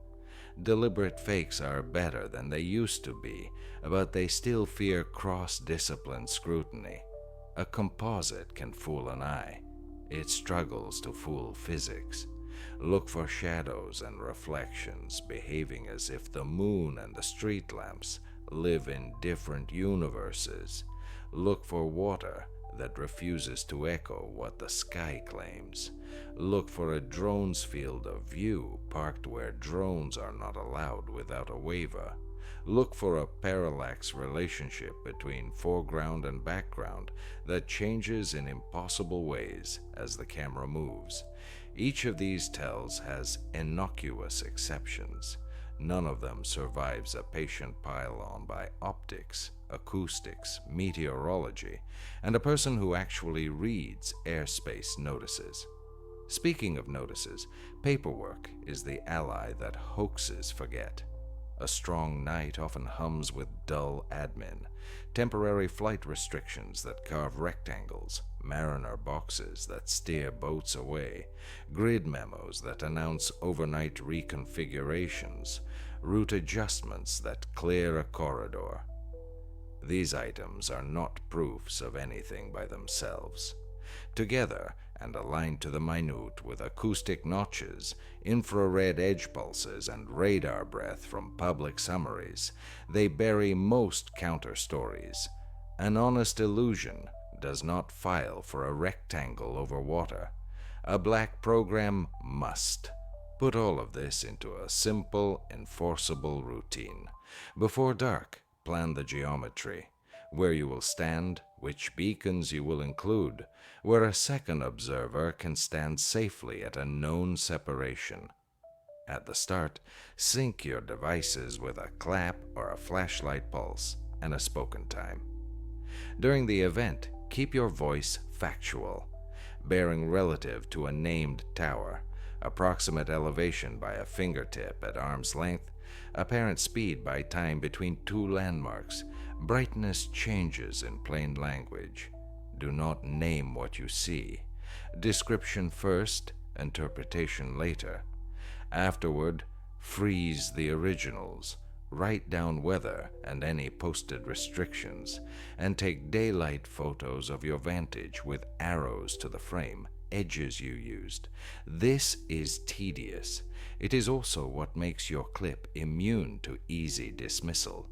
Deliberate fakes are better than they used to be, but they still fear cross-discipline scrutiny. A composite can fool an eye. It struggles to fool physics. Look for shadows and reflections behaving as if the moon and the street lamps live in different universes. Look for water that refuses to echo what the sky claims. Look for a drone's field of view parked where drones are not allowed without a waiver. Look for a parallax relationship between foreground and background that changes in impossible ways as the camera moves. Each of these tells has innocuous exceptions. None of them survives a patient pile-on by optics, acoustics, meteorology, and a person who actually reads Aerospace notices. Speaking of notices, paperwork is the ally that hoaxes forget. A strong night often hums with dull admin, temporary flight restrictions that carve rectangles, mariner boxes that steer boats away, grid memos that announce overnight reconfigurations, route adjustments that clear a corridor. These items are not proofs of anything by themselves. Together, and aligned to the minute with acoustic notches, infrared edge pulses, and radar breath from public summaries, they bury most counter-stories. An honest illusion does not file for a rectangle over water. A black program must. Put all of this into a simple, enforceable routine. Before dark, plan the geometry. Where you will stand, which beacons you will include, where a second observer can stand safely at a known separation. At the start, sync your devices with a clap or a flashlight pulse and a spoken time. During the event, keep your voice factual, bearing relative to a named tower, approximate elevation by a fingertip at arm's length, apparent speed by time between two landmarks, brightness changes in plain language. Do not name what you see. Description first, interpretation later. Afterward, freeze the originals. Write down weather and any posted restrictions, and take daylight photos of your vantage with arrows to the frame, edges you used. This is tedious. It is also what makes your clip immune to easy dismissal.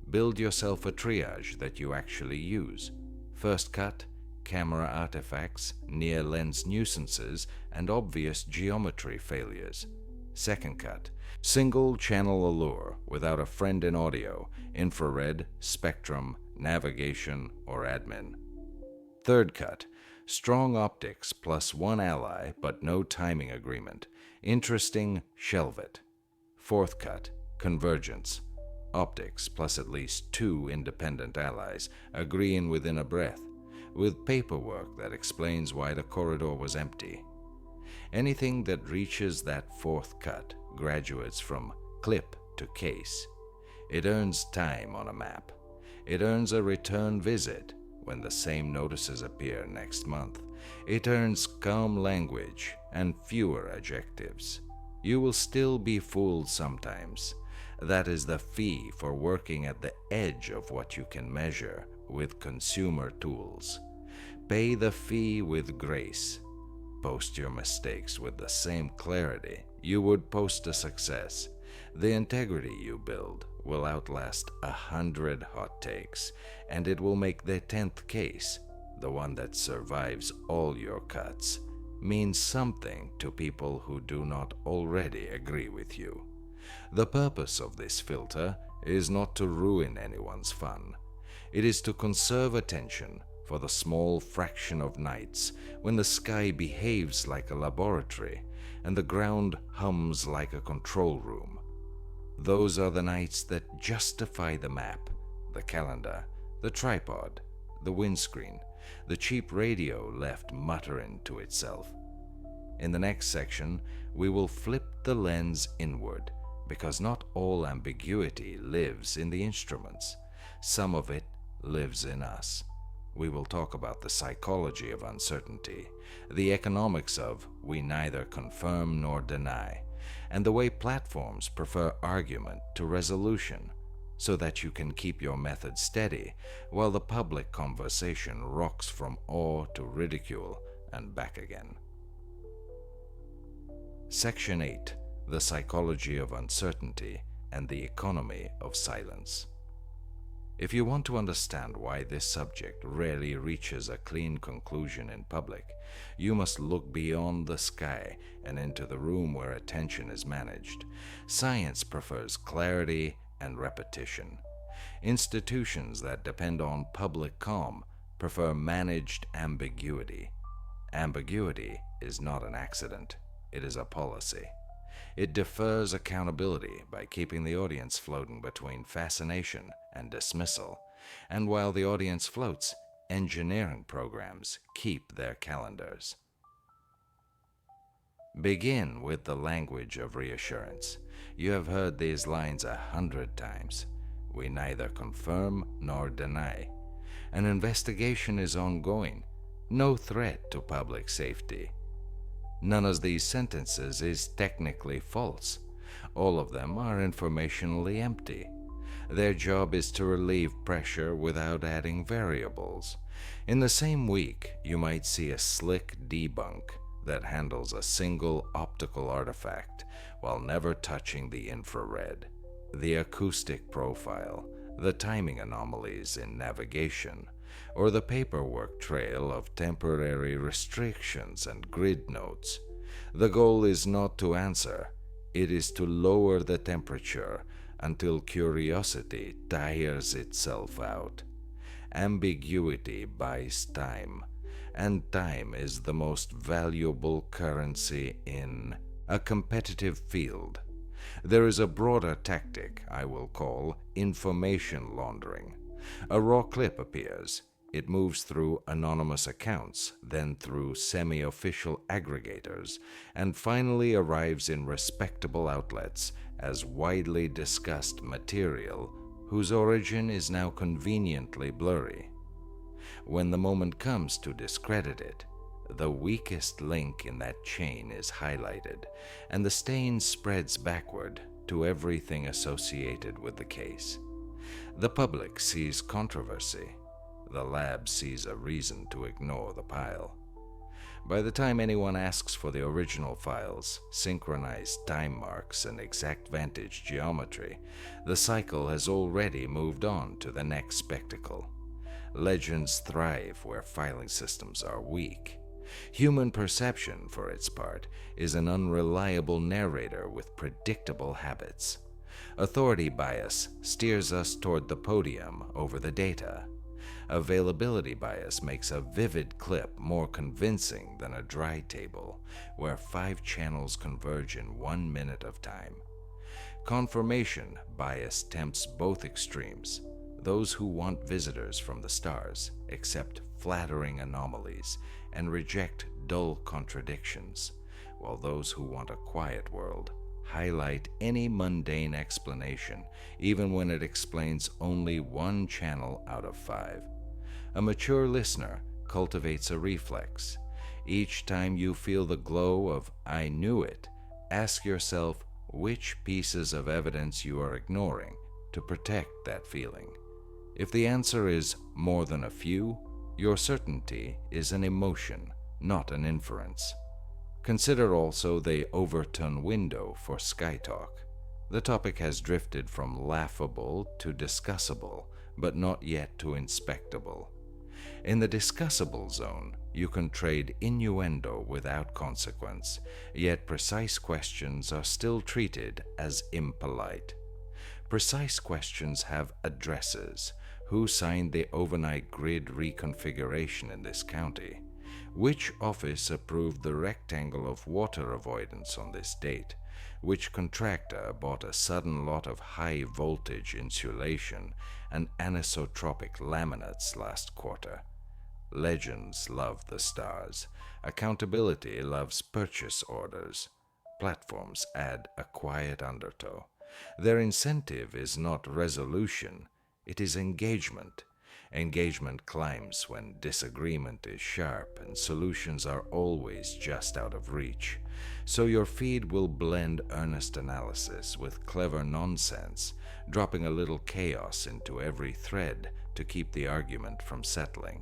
Build yourself a triage that you actually use. First cut, camera artifacts, near lens nuisances, and obvious geometry failures. Second cut, single channel allure without a friend in audio, infrared, spectrum, navigation, or admin. Third cut, strong optics plus one ally but no timing agreement. Interesting, shelve it. Fourth cut, convergence. Optics plus at least two independent allies, agreeing within a breath, with paperwork that explains why the corridor was empty. Anything that reaches that fourth cut graduates from clip to case. It earns time on a map. It earns a return visit when the same notices appear next month. It earns calm language and fewer adjectives. You will still be fooled sometimes. That is the fee for working at the edge of what you can measure with consumer tools. Pay the fee with grace. Post your mistakes with the same clarity you would post a success. The integrity you build will outlast 100 hot takes, and it will make the 10th case, the one that survives all your cuts, mean something to people who do not already agree with you. The purpose of this filter is not to ruin anyone's fun. It is to conserve attention for the small fraction of nights when the sky behaves like a laboratory and the ground hums like a control room. Those are the nights that justify the map, the calendar, the tripod, the windscreen, the cheap radio left muttering to itself. In the next section, we will flip the lens inward, because not all ambiguity lives in the instruments. Some of it lives in us. We will talk about the psychology of uncertainty, the economics of we neither confirm nor deny, and the way platforms prefer argument to resolution, so that you can keep your method steady while the public conversation rocks from awe to ridicule and back again. Section 8. The Psychology of Uncertainty and the Economy of Silence. If you want to understand why this subject rarely reaches a clean conclusion in public, you must look beyond the sky and into the room where attention is managed. Science prefers clarity and repetition. Institutions that depend on public calm prefer managed ambiguity. Ambiguity is not an accident, it is a policy. It defers accountability by keeping the audience floating between fascination and dismissal, and while the audience floats, engineering programs keep their calendars. Begin with the language of reassurance. You have heard these lines 100 times. We neither confirm nor deny. An investigation is ongoing. No threat to public safety. None of these sentences is technically false. All of them are informationally empty. Their job is to relieve pressure without adding variables. In the same week, you might see a slick debunk that handles a single optical artifact while never touching the infrared, the acoustic profile, the timing anomalies in navigation, or the paperwork trail of temporary restrictions and grid notes. The goal is not to answer, it is to lower the temperature until curiosity tires itself out. Ambiguity buys time, and time is the most valuable currency in a competitive field. There is a broader tactic I will call information laundering. A raw clip appears. It moves through anonymous accounts, then through semi-official aggregators, and finally arrives in respectable outlets as widely discussed material whose origin is now conveniently blurry. When the moment comes to discredit it, the weakest link in that chain is highlighted, and the stain spreads backward to everything associated with the case. The public sees controversy. The lab sees a reason to ignore the pile. By the time anyone asks for the original files, synchronized time marks, and exact vantage geometry, the cycle has already moved on to the next spectacle. Legends thrive where filing systems are weak. Human perception, for its part, is an unreliable narrator with predictable habits. Authority bias steers us toward the podium over the data. Availability bias makes a vivid clip more convincing than a dry table, where 5 channels converge in 1 minute of time. Confirmation bias tempts both extremes. Those who want visitors from the stars accept flattering anomalies and reject dull contradictions, while those who want a quiet world highlight any mundane explanation, even when it explains only 1 channel out of 5. A mature listener cultivates a reflex. Each time you feel the glow of "I knew it," ask yourself which pieces of evidence you are ignoring to protect that feeling. If the answer is more than a few, your certainty is an emotion, not an inference. Consider also the Overton window for Sky Talk. The topic has drifted from laughable to discussable, but not yet to inspectable. In the discussable zone, you can trade innuendo without consequence, yet precise questions are still treated as impolite. Precise questions have addresses. Who signed the overnight grid reconfiguration in this county? Which office approved the rectangle of water avoidance on this date? Which contractor bought a sudden lot of high-voltage insulation and anisotropic laminates last quarter? Legends love the stars. Accountability loves purchase orders. Platforms add a quiet undertow. Their incentive is not resolution, it is engagement. Engagement climbs when disagreement is sharp and solutions are always just out of reach. So your feed will blend earnest analysis with clever nonsense, dropping a little chaos into every thread to keep the argument from settling.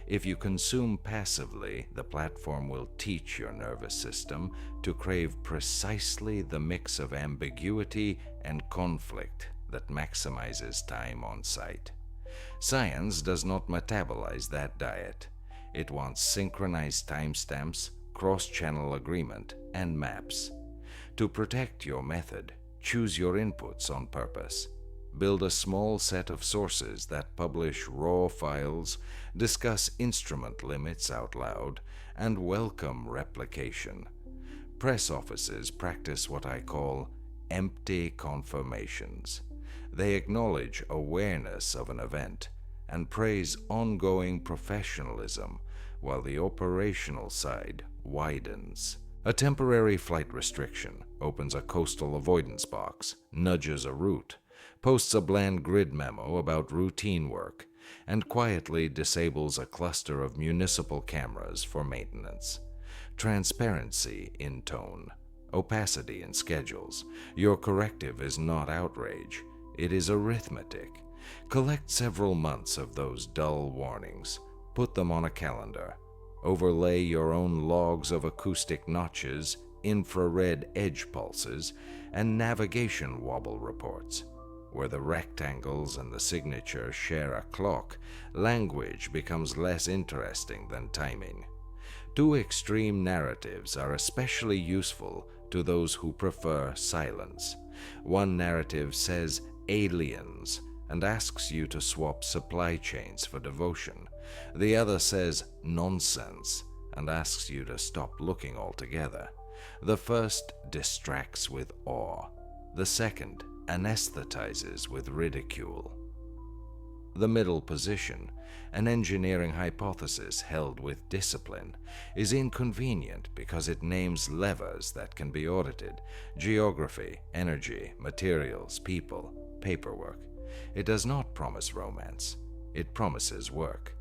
If you consume passively, the platform will teach your nervous system to crave precisely the mix of ambiguity and conflict that maximizes time on site. Science does not metabolize that diet. It wants synchronized timestamps, cross-channel agreement, and maps. To protect your method, choose your inputs on purpose. Build a small set of sources that publish raw files, discuss instrument limits out loud, and welcome replication. Press offices practice what I call empty confirmations. They acknowledge awareness of an event and praise ongoing professionalism, while the operational side widens. A temporary flight restriction opens a coastal avoidance box, nudges a route, posts a bland grid memo about routine work, and quietly disables a cluster of municipal cameras for maintenance. Transparency in tone, opacity in schedules. Your corrective is not outrage, it is arithmetic. Collect several months of those dull warnings, put them on a calendar, overlay your own logs of acoustic notches, infrared edge pulses, and navigation wobble reports. Where the rectangles and the signature share a clock, language becomes less interesting than timing. Two extreme narratives are especially useful to those who prefer silence. One narrative says aliens and asks you to swap supply chains for devotion. The other says nonsense and asks you to stop looking altogether. The first distracts with awe. The second anesthetizes with ridicule. The middle position, an engineering hypothesis held with discipline, is inconvenient because it names levers that can be audited: geography, energy, materials, people, paperwork. It does not promise romance. It promises work.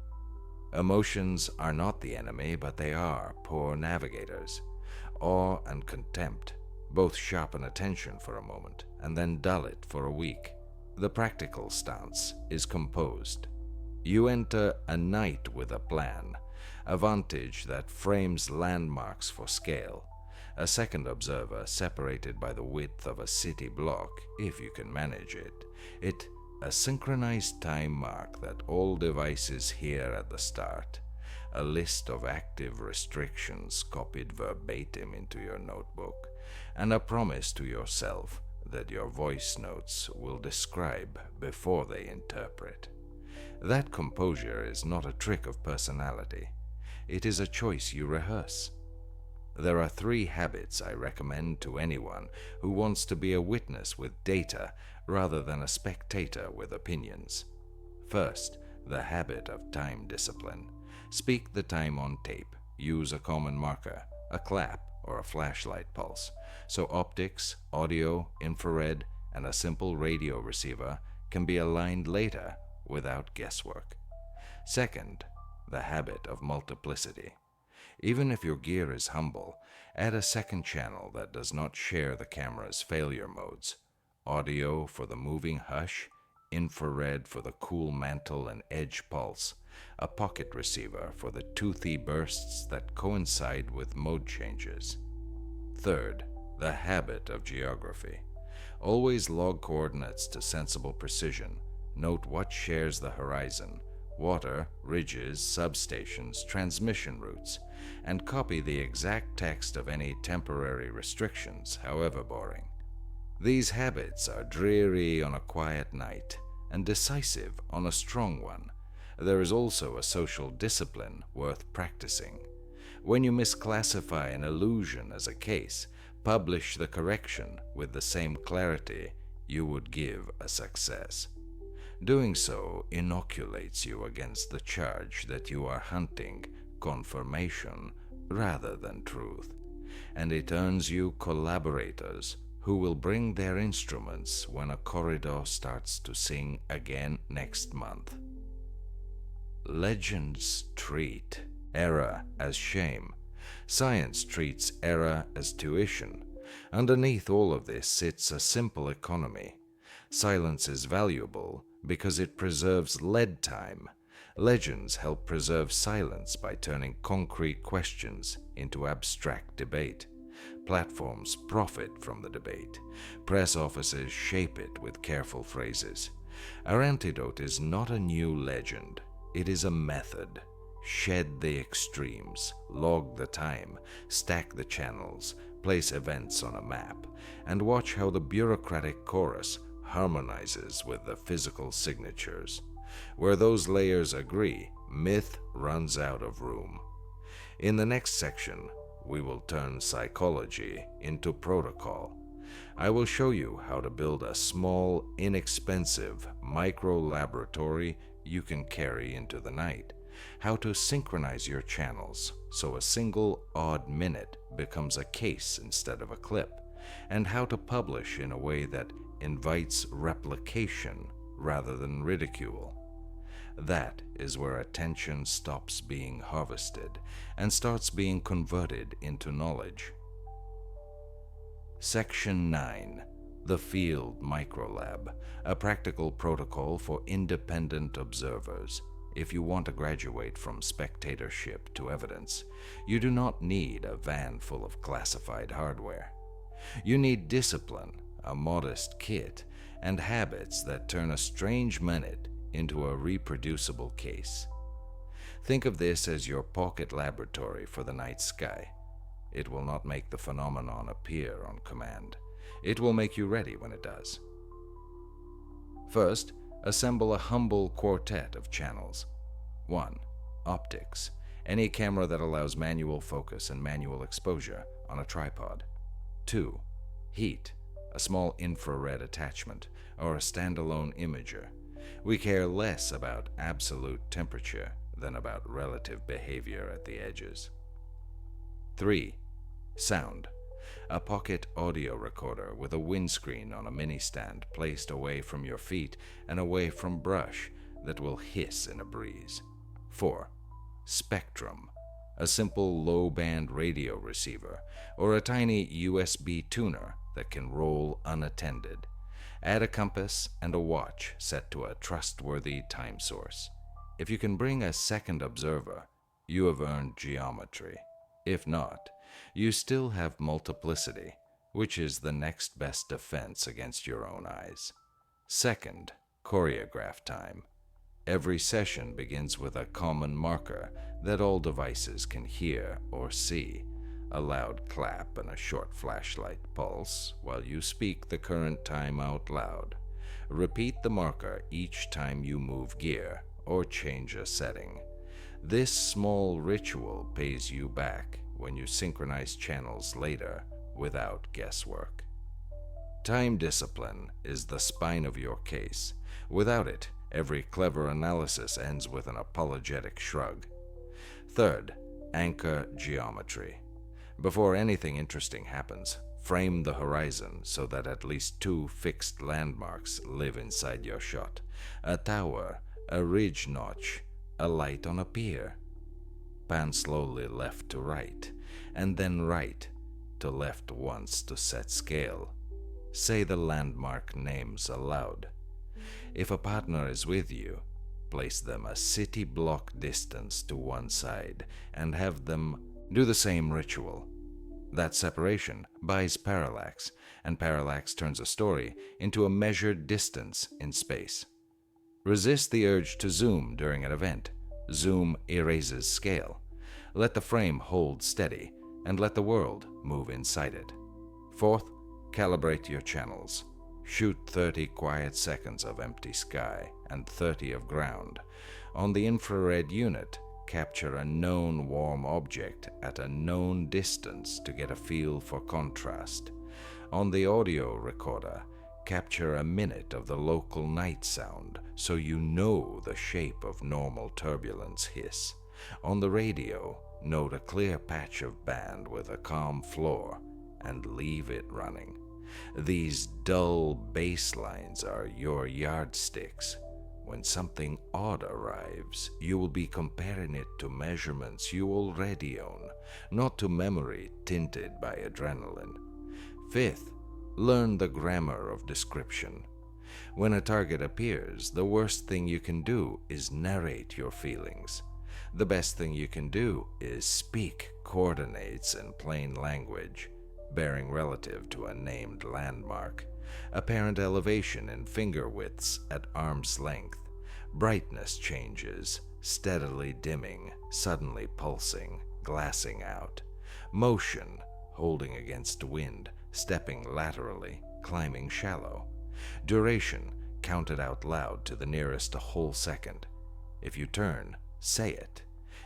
Emotions are not the enemy, but they are poor navigators. Awe and contempt both sharpen attention for a moment and then dull it for a week. The practical stance is composed. You enter a night with a plan, a vantage that frames landmarks for scale, a second observer separated by the width of a city block, if you can manage it, a synchronized time mark that all devices hear at the start, a list of active restrictions copied verbatim into your notebook, and a promise to yourself that your voice notes will describe before they interpret. That composure is not a trick of personality. It is a choice you rehearse. There are 3 habits I recommend to anyone who wants to be a witness with data rather than a spectator with opinions. First, the habit of time discipline. Speak the time on tape. Use a common marker, a clap, or a flashlight pulse, so optics, audio, infrared, and a simple radio receiver can be aligned later without guesswork. Second, the habit of multiplicity. Even if your gear is humble, add a second channel that does not share the camera's failure modes: audio for the moving hush, infrared for the cool mantle and edge pulse, a pocket receiver for the toothy bursts that coincide with mode changes. Third, the habit of geography. Always log coordinates to sensible precision. Note what shares the horizon: water, ridges, substations, transmission routes, and copy the exact text of any temporary restrictions, however boring. These habits are dreary on a quiet night and decisive on a strong one. There is also a social discipline worth practicing. When you misclassify an illusion as a case, publish the correction with the same clarity you would give a success. Doing so inoculates you against the charge that you are hunting confirmation rather than truth, and it earns you collaborators who will bring their instruments when a corridor starts to sing again next month. Legends treat error as shame. Science treats error as tuition. Underneath all of this sits a simple economy. Silence is valuable because it preserves lead time. Legends help preserve silence by turning concrete questions into abstract debate. Platforms profit from the debate. Press offices shape it with careful phrases. Our antidote is not a new legend. It is a method. Shed the extremes, log the time, stack the channels, place events on a map, and watch how the bureaucratic chorus harmonizes with the physical signatures. Where those layers agree, myth runs out of room. In the next section, we will turn psychology into protocol. I will show you how to build a small, inexpensive micro-laboratory you can carry into the night, how to synchronize your channels so a single odd minute becomes a case instead of a clip, and how to publish in a way that invites replication rather than ridicule. That is where attention stops being harvested and starts being converted into knowledge. Section 9. The Field Microlab, a practical protocol for independent observers. If you want to graduate from spectatorship to evidence, you do not need a van full of classified hardware. You need discipline, a modest kit, and habits that turn a strange minute into a reproducible case. Think of this as your pocket laboratory for the night sky. It will not make the phenomenon appear on command. It will make you ready when it does. First, assemble a humble quartet of channels. 1. Optics. Any camera that allows manual focus and manual exposure on a tripod. 2. Heat. A small infrared attachment or a standalone imager. We care less about absolute temperature than about relative behavior at the edges. 3. Sound. A pocket audio recorder with a windscreen on a mini stand placed away from your feet and away from brush that will hiss in a breeze. 4. Spectrum. A simple low-band radio receiver or a tiny USB tuner that can roll unattended. Add a compass and a watch set to a trustworthy time source. If you can bring a second observer, you have earned geometry. If not, you still have multiplicity, which is the next best defense against your own eyes. Second, choreograph time. Every session begins with a common marker that all devices can hear or see. A loud clap and a short flashlight pulse while you speak the current time out loud. Repeat the marker each time you move gear or change a setting. This small ritual pays you back when you synchronize channels later without guesswork. Time discipline is the spine of your case. Without it, every clever analysis ends with an apologetic shrug. Third, anchor geometry. Before anything interesting happens, frame the horizon so that at least 2 fixed landmarks live inside your shot. A tower, a ridge notch, a light on a pier. Pan slowly left to right, and then right to left once to set scale. Say the landmark names aloud. If a partner is with you, place them a city block distance to one side and have them do the same ritual. That separation buys parallax, and parallax turns a story into a measured distance in space. Resist the urge to zoom during an event. Zoom erases scale. Let the frame hold steady, and let the world move inside it. Fourth, calibrate your channels. Shoot 30 quiet seconds of empty sky and 30 of ground. On the infrared unit, capture a known warm object at a known distance to get a feel for contrast. On the audio recorder, capture a minute of the local night sound so you know the shape of normal turbulence hiss. On the radio, note a clear patch of band with a calm floor and leave it running. These dull bass lines are your yardsticks. When something odd arrives, you will be comparing it to measurements you already own, not to memory tinted by adrenaline. Fifth, learn the grammar of description. When a target appears, the worst thing you can do is narrate your feelings. The best thing you can do is speak coordinates in plain language, bearing relative to a named landmark, apparent elevation in finger widths at arm's length, brightness changes, steadily dimming, suddenly pulsing, glassing out, motion, holding against wind, stepping laterally, climbing shallow, duration, counted out loud to the nearest a whole second. If you turn, say it.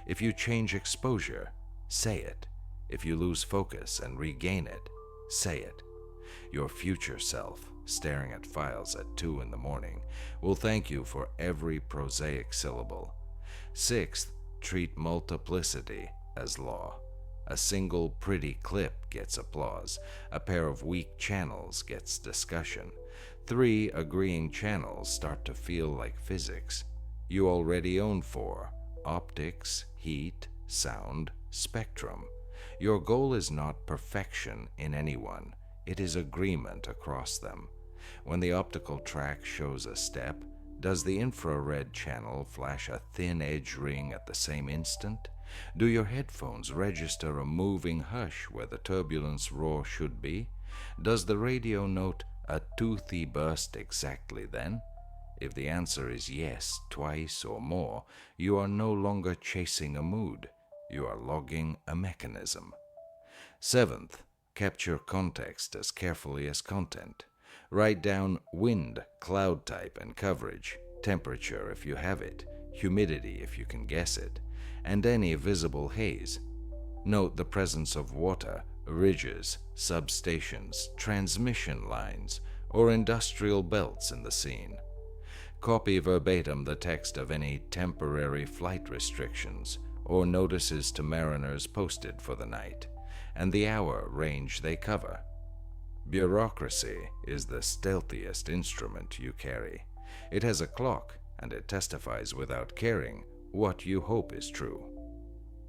If you change exposure, say it. If you lose focus and regain it, say it. Your future self, staring at files at 2 in the morning, will thank you for every prosaic syllable. Sixth, treat multiplicity as law. A single pretty clip gets applause. A pair of weak channels gets discussion. 3 agreeing channels start to feel like physics. You already own 4: optics, heat, sound, spectrum. Your goal is not perfection in any one. It is agreement across them. When the optical track shows a step, does the infrared channel flash a thin edge ring at the same instant? Do your headphones register a moving hush where the turbulence roar should be? Does the radio note a toothy burst exactly then? If the answer is yes, twice or more, you are no longer chasing a mood. You are logging a mechanism. Seventh, capture context as carefully as content. Write down wind, cloud type and coverage, temperature if you have it, humidity if you can guess it, and any visible haze. Note the presence of water, ridges, substations, transmission lines, or industrial belts in the scene. Copy verbatim the text of any temporary flight restrictions or notices to mariners posted for the night, and the hour range they cover. Bureaucracy is the stealthiest instrument you carry. It has a clock, and it testifies without caring what you hope is true.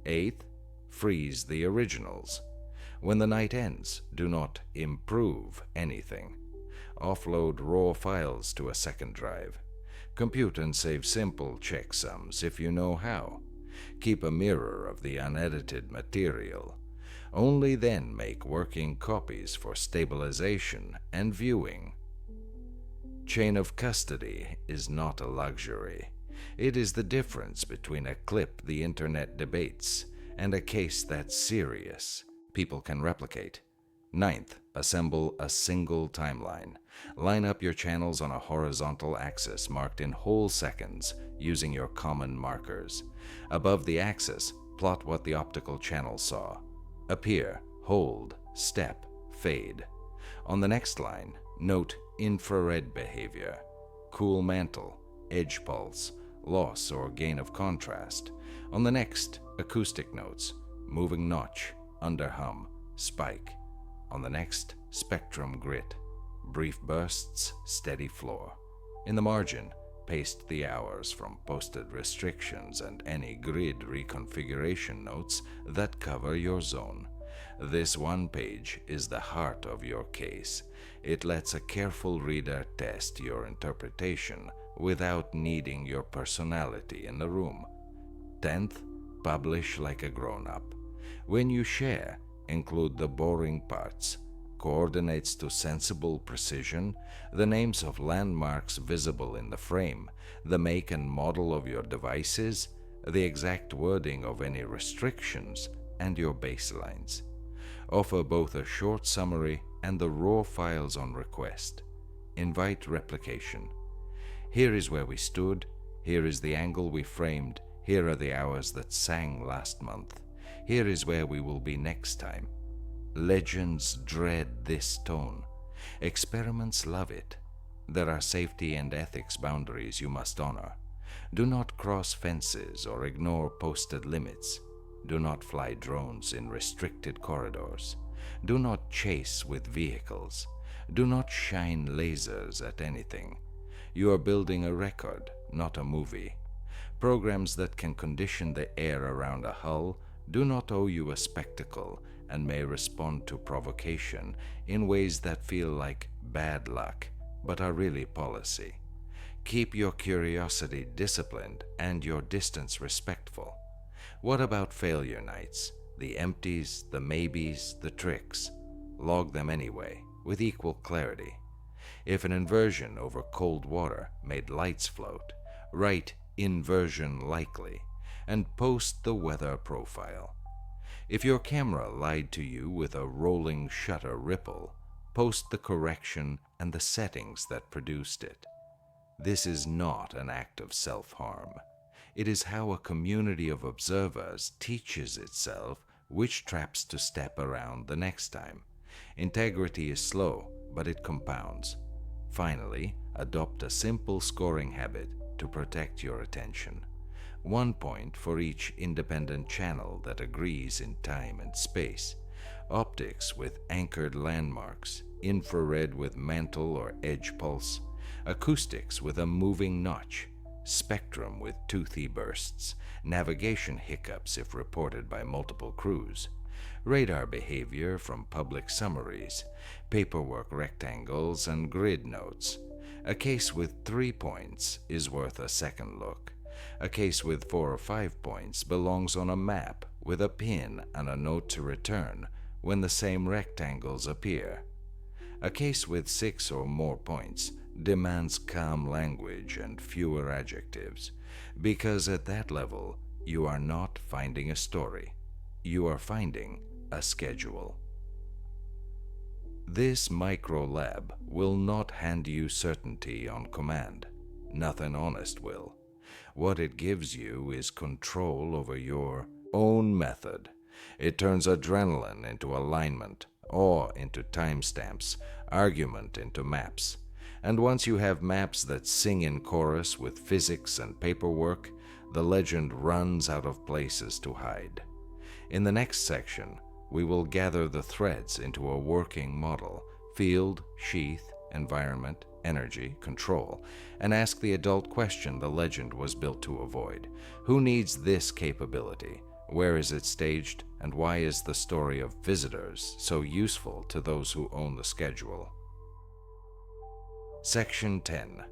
Eighth, freeze the originals. When the night ends, do not improve anything. Offload raw files to a second drive. Compute and save simple checksums if you know how. Keep a mirror of the unedited material. Only then make working copies for stabilization and viewing. Chain of custody is not a luxury. It is the difference between a clip the internet debates and a case that's serious, people can replicate. Ninth, assemble a single timeline. Line up your channels on a horizontal axis marked in whole seconds using your common markers. Above the axis, plot what the optical channel saw. Appear, hold, step, fade. On the next line, note infrared behavior, cool mantle, edge pulse, loss or gain of contrast. On the next, acoustic notes, moving notch, underhum, spike. On the next, spectrum grit, brief bursts, steady floor. In the margin, paste the hours from posted restrictions and any grid reconfiguration notes that cover your zone. This one page is the heart of your case. It lets a careful reader test your interpretation without needing your personality in the room. 10th, publish like a grown-up. When you share, include the boring parts, coordinates to sensible precision, the names of landmarks visible in the frame, the make and model of your devices, the exact wording of any restrictions, and your baselines. Offer both a short summary and the raw files on request. Invite replication. Here is where we stood, here is the angle we framed, here are the hours that sang last month, here is where we will be next time. Legends dread this tone. Experiments love it. There are safety and ethics boundaries you must honor. Do not cross fences or ignore posted limits. Do not fly drones in restricted corridors. Do not chase with vehicles. Do not shine lasers at anything. You are building a record, not a movie. Programs that can condition the air around a hull do not owe you a spectacle and may respond to provocation in ways that feel like bad luck, but are really policy. Keep your curiosity disciplined and your distance respectful. What about failure nights? The empties, the maybes, the tricks. Log them anyway, with equal clarity. If an inversion over cold water made lights float, write inversion likely and post the weather profile. If your camera lied to you with a rolling shutter ripple, post the correction and the settings that produced it. This is not an act of self-harm. It is how a community of observers teaches itself which traps to step around the next time. Integrity is slow, but it compounds. Finally, adopt a simple scoring habit to protect your attention. 1 point for each independent channel that agrees in time and space. Optics with anchored landmarks, infrared with mantle or edge pulse, acoustics with a moving notch, spectrum with toothy bursts, navigation hiccups if reported by multiple crews, radar behavior from public summaries, paperwork rectangles and grid notes. A case with 3 points is worth a second look. A case with 4 or 5 points belongs on a map with a pin and a note to return when the same rectangles appear. A case with 6 or more points demands calm language and fewer adjectives, because at that level you are not finding a story, you are finding a schedule. This micro lab will not hand you certainty on command. Nothing honest will. What it gives you is control over your own method. It turns adrenaline into alignment, awe into timestamps, argument into maps. And once you have maps that sing in chorus with physics and paperwork, the legend runs out of places to hide. In the next section, we will gather the threads into a working model: field, sheath, environment, energy, control, and ask the adult question the legend was built to avoid. Who needs this capability? Where is it staged? And why is the story of visitors so useful to those who own the schedule? Section 10.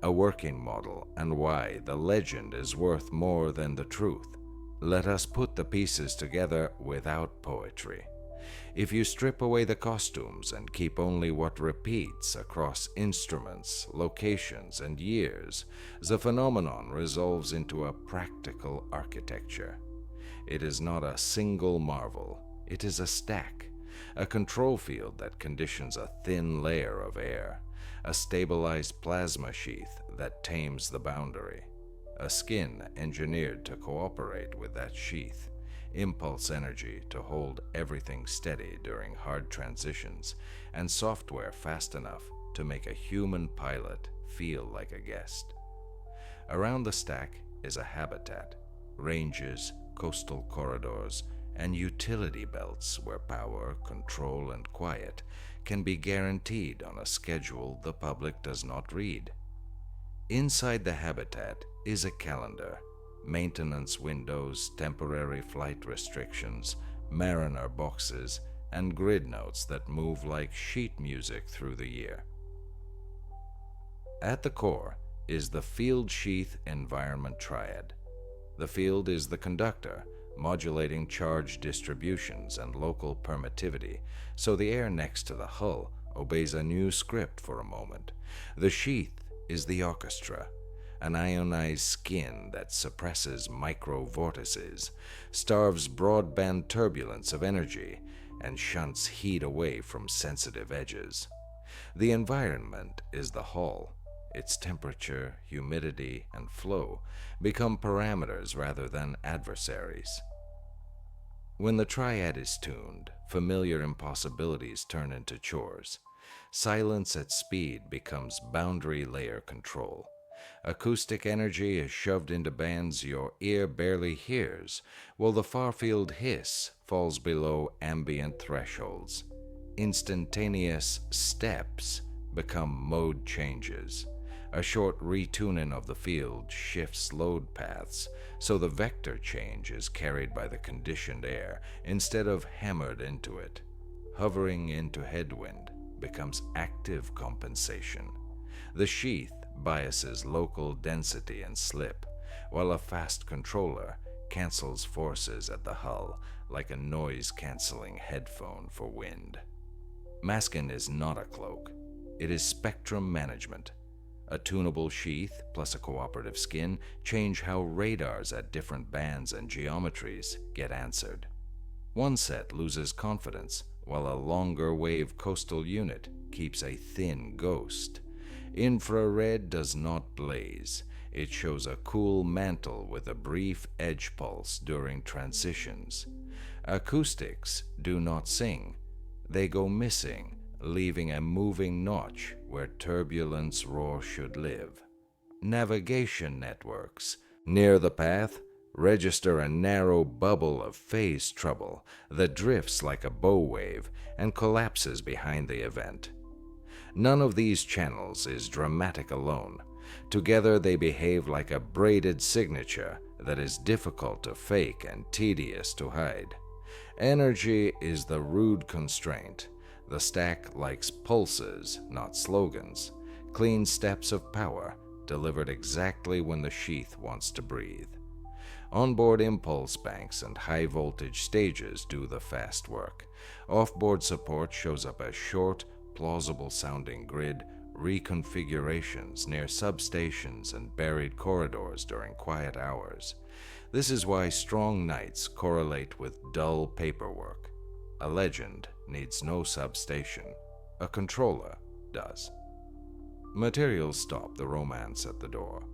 A working model and why the legend is worth more than the truth. Let us put the pieces together without poetry. If you strip away the costumes and keep only what repeats across instruments, locations, and years, the phenomenon resolves into a practical architecture. It is not a single marvel, it is a stack, a control field that conditions a thin layer of air, a stabilized plasma sheath that tames the boundary, a skin engineered to cooperate with that sheath, impulse energy to hold everything steady during hard transitions, and software fast enough to make a human pilot feel like a guest. Around the stack is a habitat, ranges, coastal corridors, and utility belts where power, control, and quiet can be guaranteed on a schedule the public does not read. Inside the habitat is a calendar, maintenance windows, temporary flight restrictions, mariner boxes, and grid notes that move like sheet music through the year. At the core is the field sheath environment triad. The field is the conductor, modulating charge distributions and local permittivity, so the air next to the hull obeys a new script for a moment. The sheath is the orchestra, an ionized skin that suppresses micro-vortices, starves broadband turbulence of energy, and shunts heat away from sensitive edges. The environment is the hull. Its temperature, humidity, and flow become parameters rather than adversaries. When the triad is tuned, familiar impossibilities turn into chores. Silence at speed becomes boundary layer control. Acoustic energy is shoved into bands your ear barely hears, while the far-field hiss falls below ambient thresholds. Instantaneous steps become mode changes. A short retuning of the field shifts load paths, so the vector change is carried by the conditioned air instead of hammered into it. Hovering into headwind becomes active compensation. The sheath biases local density and slip, while a fast controller cancels forces at the hull like a noise-canceling headphone for wind. Masking is not a cloak. It is spectrum management. A tunable sheath plus a cooperative skin change how radars at different bands and geometries get answered. One set loses confidence, while a longer wave coastal unit keeps a thin ghost. Infrared does not blaze. It shows a cool mantle with a brief edge pulse during transitions. Acoustics do not sing. They go missing, leaving a moving notch where turbulence roar should live. Navigation networks, near the path, register a narrow bubble of phase trouble that drifts like a bow wave and collapses behind the event. None of these channels is dramatic alone. Together they behave like a braided signature that is difficult to fake and tedious to hide. Energy is the rude constraint. The stack likes pulses, not slogans, clean steps of power delivered exactly when the sheath wants to breathe. Onboard impulse banks and high-voltage stages do the fast work. Off-board support shows up as short, plausible-sounding grid reconfigurations near substations and buried corridors during quiet hours. This is why strong nights correlate with dull paperwork. A legend needs no substation. A controller does. Materials stop the romance at the door.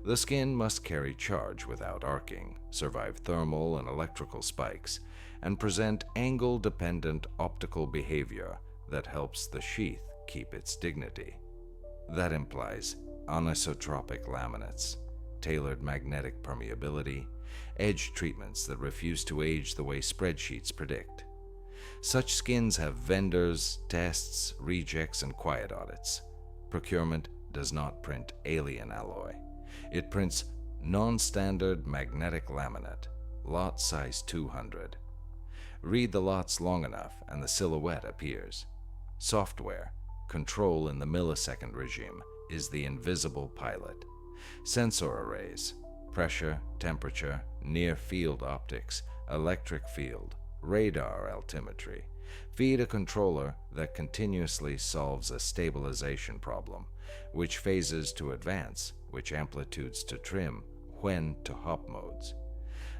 The skin must carry charge without arcing, survive thermal and electrical spikes, and present angle-dependent optical behavior that helps the sheath keep its dignity. That implies anisotropic laminates, tailored magnetic permeability, edge treatments that refuse to age the way spreadsheets predict. Such skins have vendors, tests, rejects, and quiet audits. Procurement does not print alien alloy. It prints non-standard magnetic laminate, lot size 200. Read the lots long enough and the silhouette appears. Software, control in the millisecond regime, is the invisible pilot. Sensor arrays, pressure, temperature, near-field optics, electric field, radar altimetry, feed a controller that continuously solves a stabilization problem, which phases to advance, which amplitudes to trim, when to hop modes.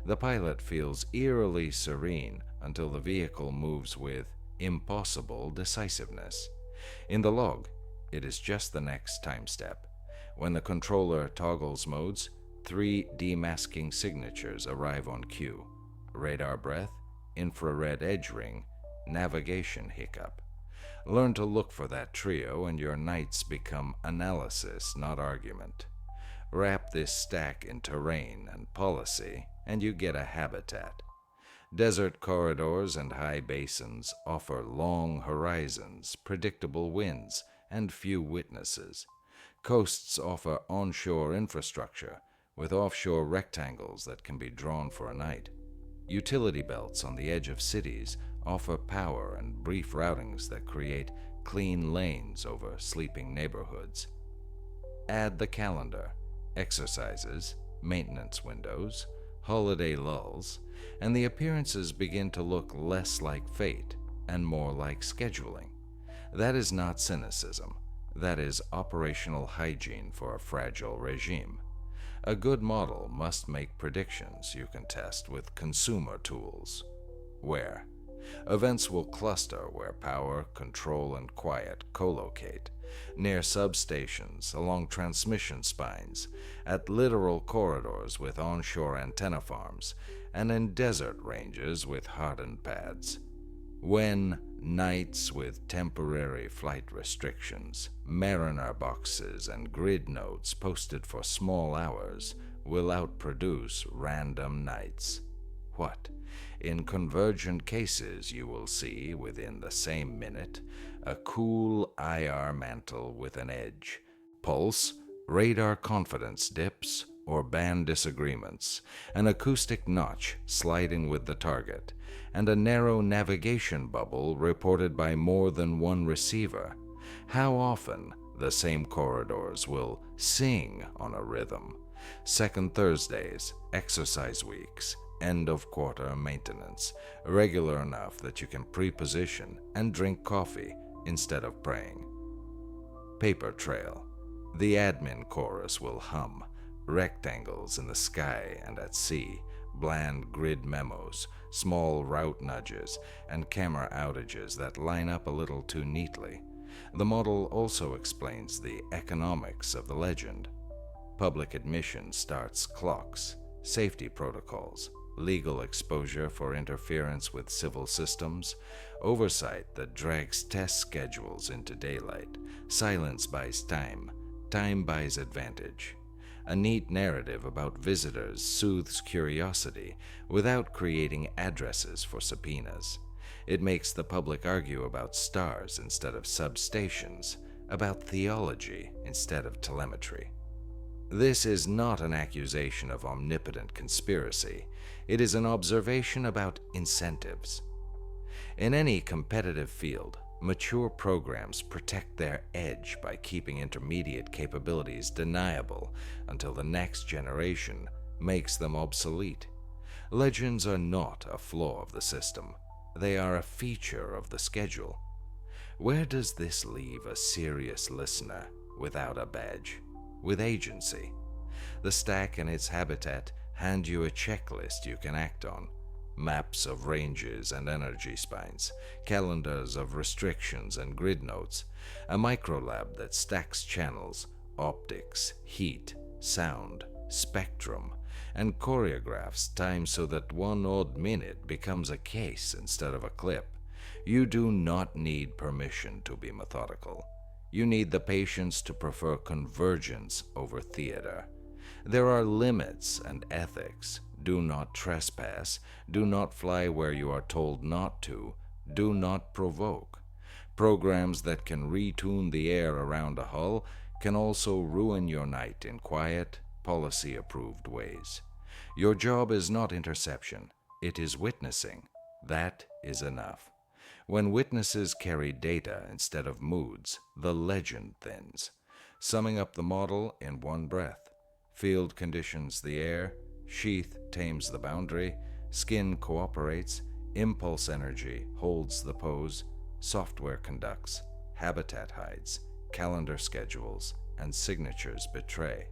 The pilot feels eerily serene until the vehicle moves with impossible decisiveness. In the log, it is just the next time step. When the controller toggles modes, 3 demasking signatures arrive on cue: radar breath, infrared edge ring, navigation hiccup. Learn to look for that trio and your nights become analysis, not argument. Wrap this stack in terrain and policy, and you get a habitat. Desert corridors and high basins offer long horizons, predictable winds, and few witnesses. Coasts offer onshore infrastructure, with offshore rectangles that can be drawn for a night. Utility belts on the edge of cities offer power and brief routings that create clean lanes over sleeping neighborhoods. Add the calendar, exercises, maintenance windows, holiday lulls, and the appearances begin to look less like fate and more like scheduling. That is not cynicism. That is operational hygiene for a fragile regime. A good model must make predictions you can test with consumer tools. Where? Events will cluster where power, control, and quiet co-locate, near substations, along transmission spines, at littoral corridors with onshore antenna farms, and in desert ranges with hardened pads. When nights with temporary flight restrictions, mariner boxes, and grid nodes posted for small hours will outproduce random nights. What? In convergent cases, you will see, within the same minute, a cool IR mantle with an edge, pulse, radar confidence dips or band disagreements, an acoustic notch sliding with the target, and a narrow navigation bubble reported by more than one receiver. How often the same corridors will sing on a rhythm. Second Thursdays, exercise weeks, end of quarter maintenance, regular enough that you can pre-position and drink coffee instead of praying. Paper trail. The admin chorus will hum, rectangles in the sky and at sea, bland grid memos, small route nudges, and camera outages that line up a little too neatly. The model also explains the economics of the legend. Public admission starts clocks, safety protocols, legal exposure for interference with civil systems, oversight that drags test schedules into daylight, silence buys time, time buys advantage. A neat narrative about visitors soothes curiosity without creating addresses for subpoenas. It makes the public argue about stars instead of substations, about theology instead of telemetry. This is not an accusation of omnipotent conspiracy. It is an observation about incentives. In any competitive field, mature programs protect their edge by keeping intermediate capabilities deniable until the next generation makes them obsolete. Legends are not a flaw of the system. They are a feature of the schedule. Where does this leave a serious listener without a badge, with agency? The stack and its habitat hand you a checklist you can act on. Maps of ranges and energy spines, calendars of restrictions and grid notes, a microlab that stacks channels, optics, heat, sound, spectrum, and choreographs time so that one odd minute becomes a case instead of a clip. You do not need permission to be methodical. You need the patience to prefer convergence over theater. There are limits and ethics. Do not trespass. Do not fly where you are told not to. Do not provoke. Programs that can retune the air around a hull can also ruin your night in quiet, policy-approved ways. Your job is not interception. It is witnessing. That is enough. When witnesses carry data instead of moods, the legend thins. Summing up the model in one breath: field conditions the air, sheath tames the boundary, skin cooperates, impulse energy holds the pose, software conducts, habitat hides, calendar schedules, and signatures betray.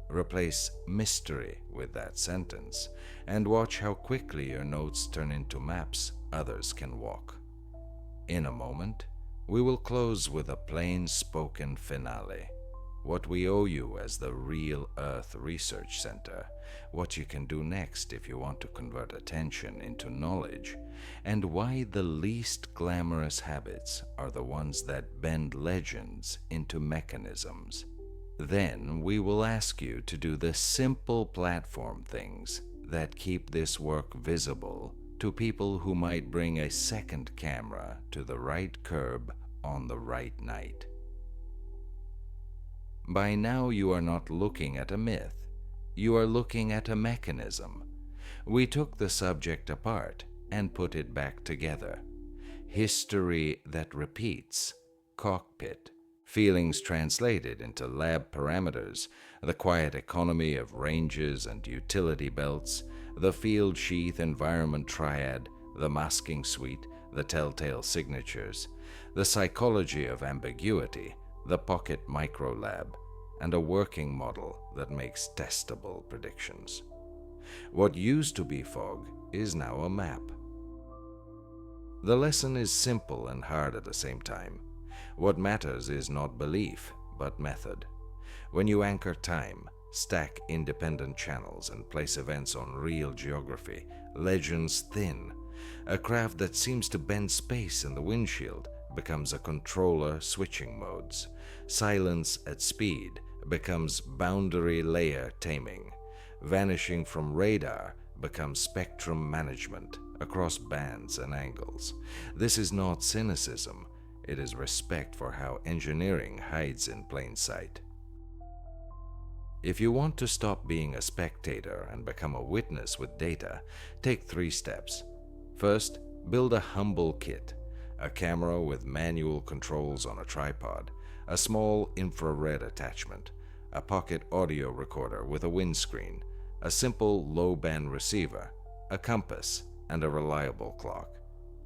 Replace mystery with that sentence, and watch how quickly your notes turn into maps others can walk. In a moment, we will close with a plain-spoken finale. What we owe you as the Real Earth Research Center, what you can do next if you want to convert attention into knowledge, and why the least glamorous habits are the ones that bend legends into mechanisms. Then we will ask you to do the simple platform things that keep this work visible to people who might bring a second camera to the right curb on the right night. By now you are not looking at a myth. You are looking at a mechanism. We took the subject apart and put it back together. History that repeats, cockpit, feelings translated into lab parameters, the quiet economy of ranges and utility belts, the field sheath environment triad, the masking suite, the telltale signatures, the psychology of ambiguity, the pocket microlab, and a working model that makes testable predictions. What used to be fog is now a map. The lesson is simple and hard at the same time. What matters is not belief, but method. When you anchor time, stack independent channels, and place events on real geography, legends thin. A craft that seems to bend space in the windshield becomes a controller switching modes. Silence at speed becomes boundary layer taming. Vanishing from radar becomes spectrum management across bands and angles. This is not cynicism. It is respect for how engineering hides in plain sight. If you want to stop being a spectator and become a witness with data, take 3 steps. First, build a humble kit: a camera with manual controls on a tripod, a small infrared attachment, a pocket audio recorder with a windscreen, a simple low-band receiver, a compass, and a reliable clock.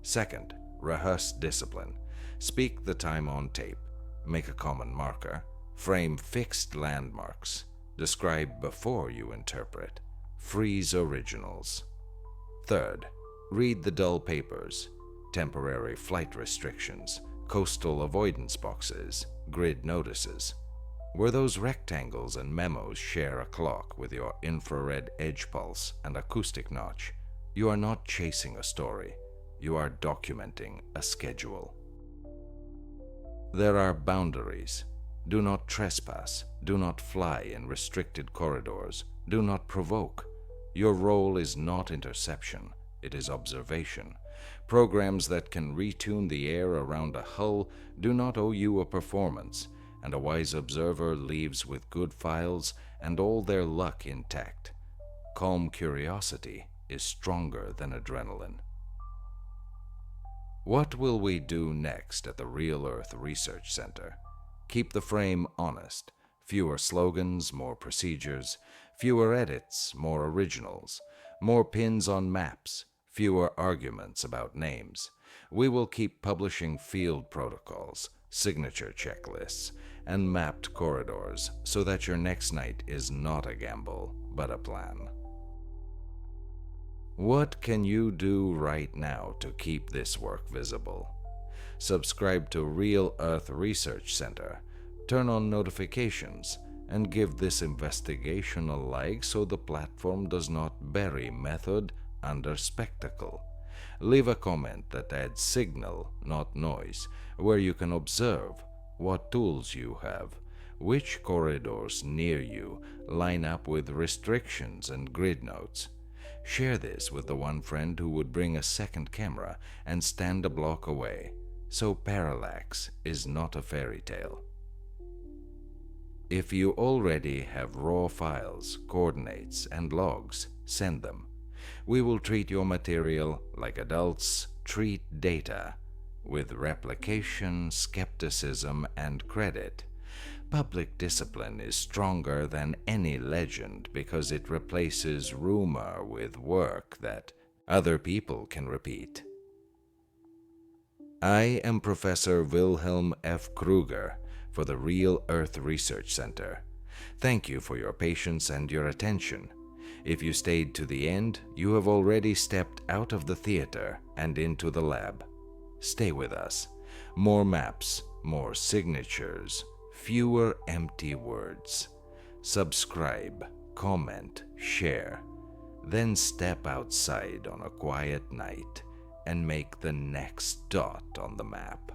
Second, rehearse discipline. Speak the time on tape, make a common marker, frame fixed landmarks, describe before you interpret, freeze originals. Third, read the dull papers: temporary flight restrictions, coastal avoidance boxes, grid notices. Where those rectangles and memos share a clock with your infrared edge pulse and acoustic notch, you are not chasing a story, you are documenting a schedule. There are boundaries. Do not trespass, do not fly in restricted corridors, do not provoke. Your role is not interception, it is observation. Programs that can retune the air around a hull do not owe you a performance, and a wise observer leaves with good files and all their luck intact. Calm curiosity is stronger than adrenaline. What will we do next at the Real Earth Research Center? Keep the frame honest. Fewer slogans, more procedures. Fewer edits, more originals. More pins on maps. Fewer arguments about names. We will keep publishing field protocols, signature checklists, and mapped corridors so that your next night is not a gamble, but a plan. What can you do right now to keep this work visible? Subscribe to Real Earth Research Center, turn on notifications, and give this investigation a like so the platform does not bury method under spectacle. Leave a comment that adds signal, not noise, where you can observe what tools you have, which corridors near you line up with restrictions and grid notes. Share this with the one friend who would bring a second camera and stand a block away, so parallax is not a fairy tale. If you already have raw files, coordinates, and logs, send them. We will treat your material like adults treat data, with replication, skepticism, and credit. Public discipline is stronger than any legend because it replaces rumor with work that other people can repeat. I am Professor Wilhelm F. Kruger for the Real Earth Research Center. Thank you for your patience and your attention. If you stayed to the end, you have already stepped out of the theater and into the lab. Stay with us. More maps, more signatures, fewer empty words. Subscribe, comment, share. Then step outside on a quiet night and make the next dot on the map.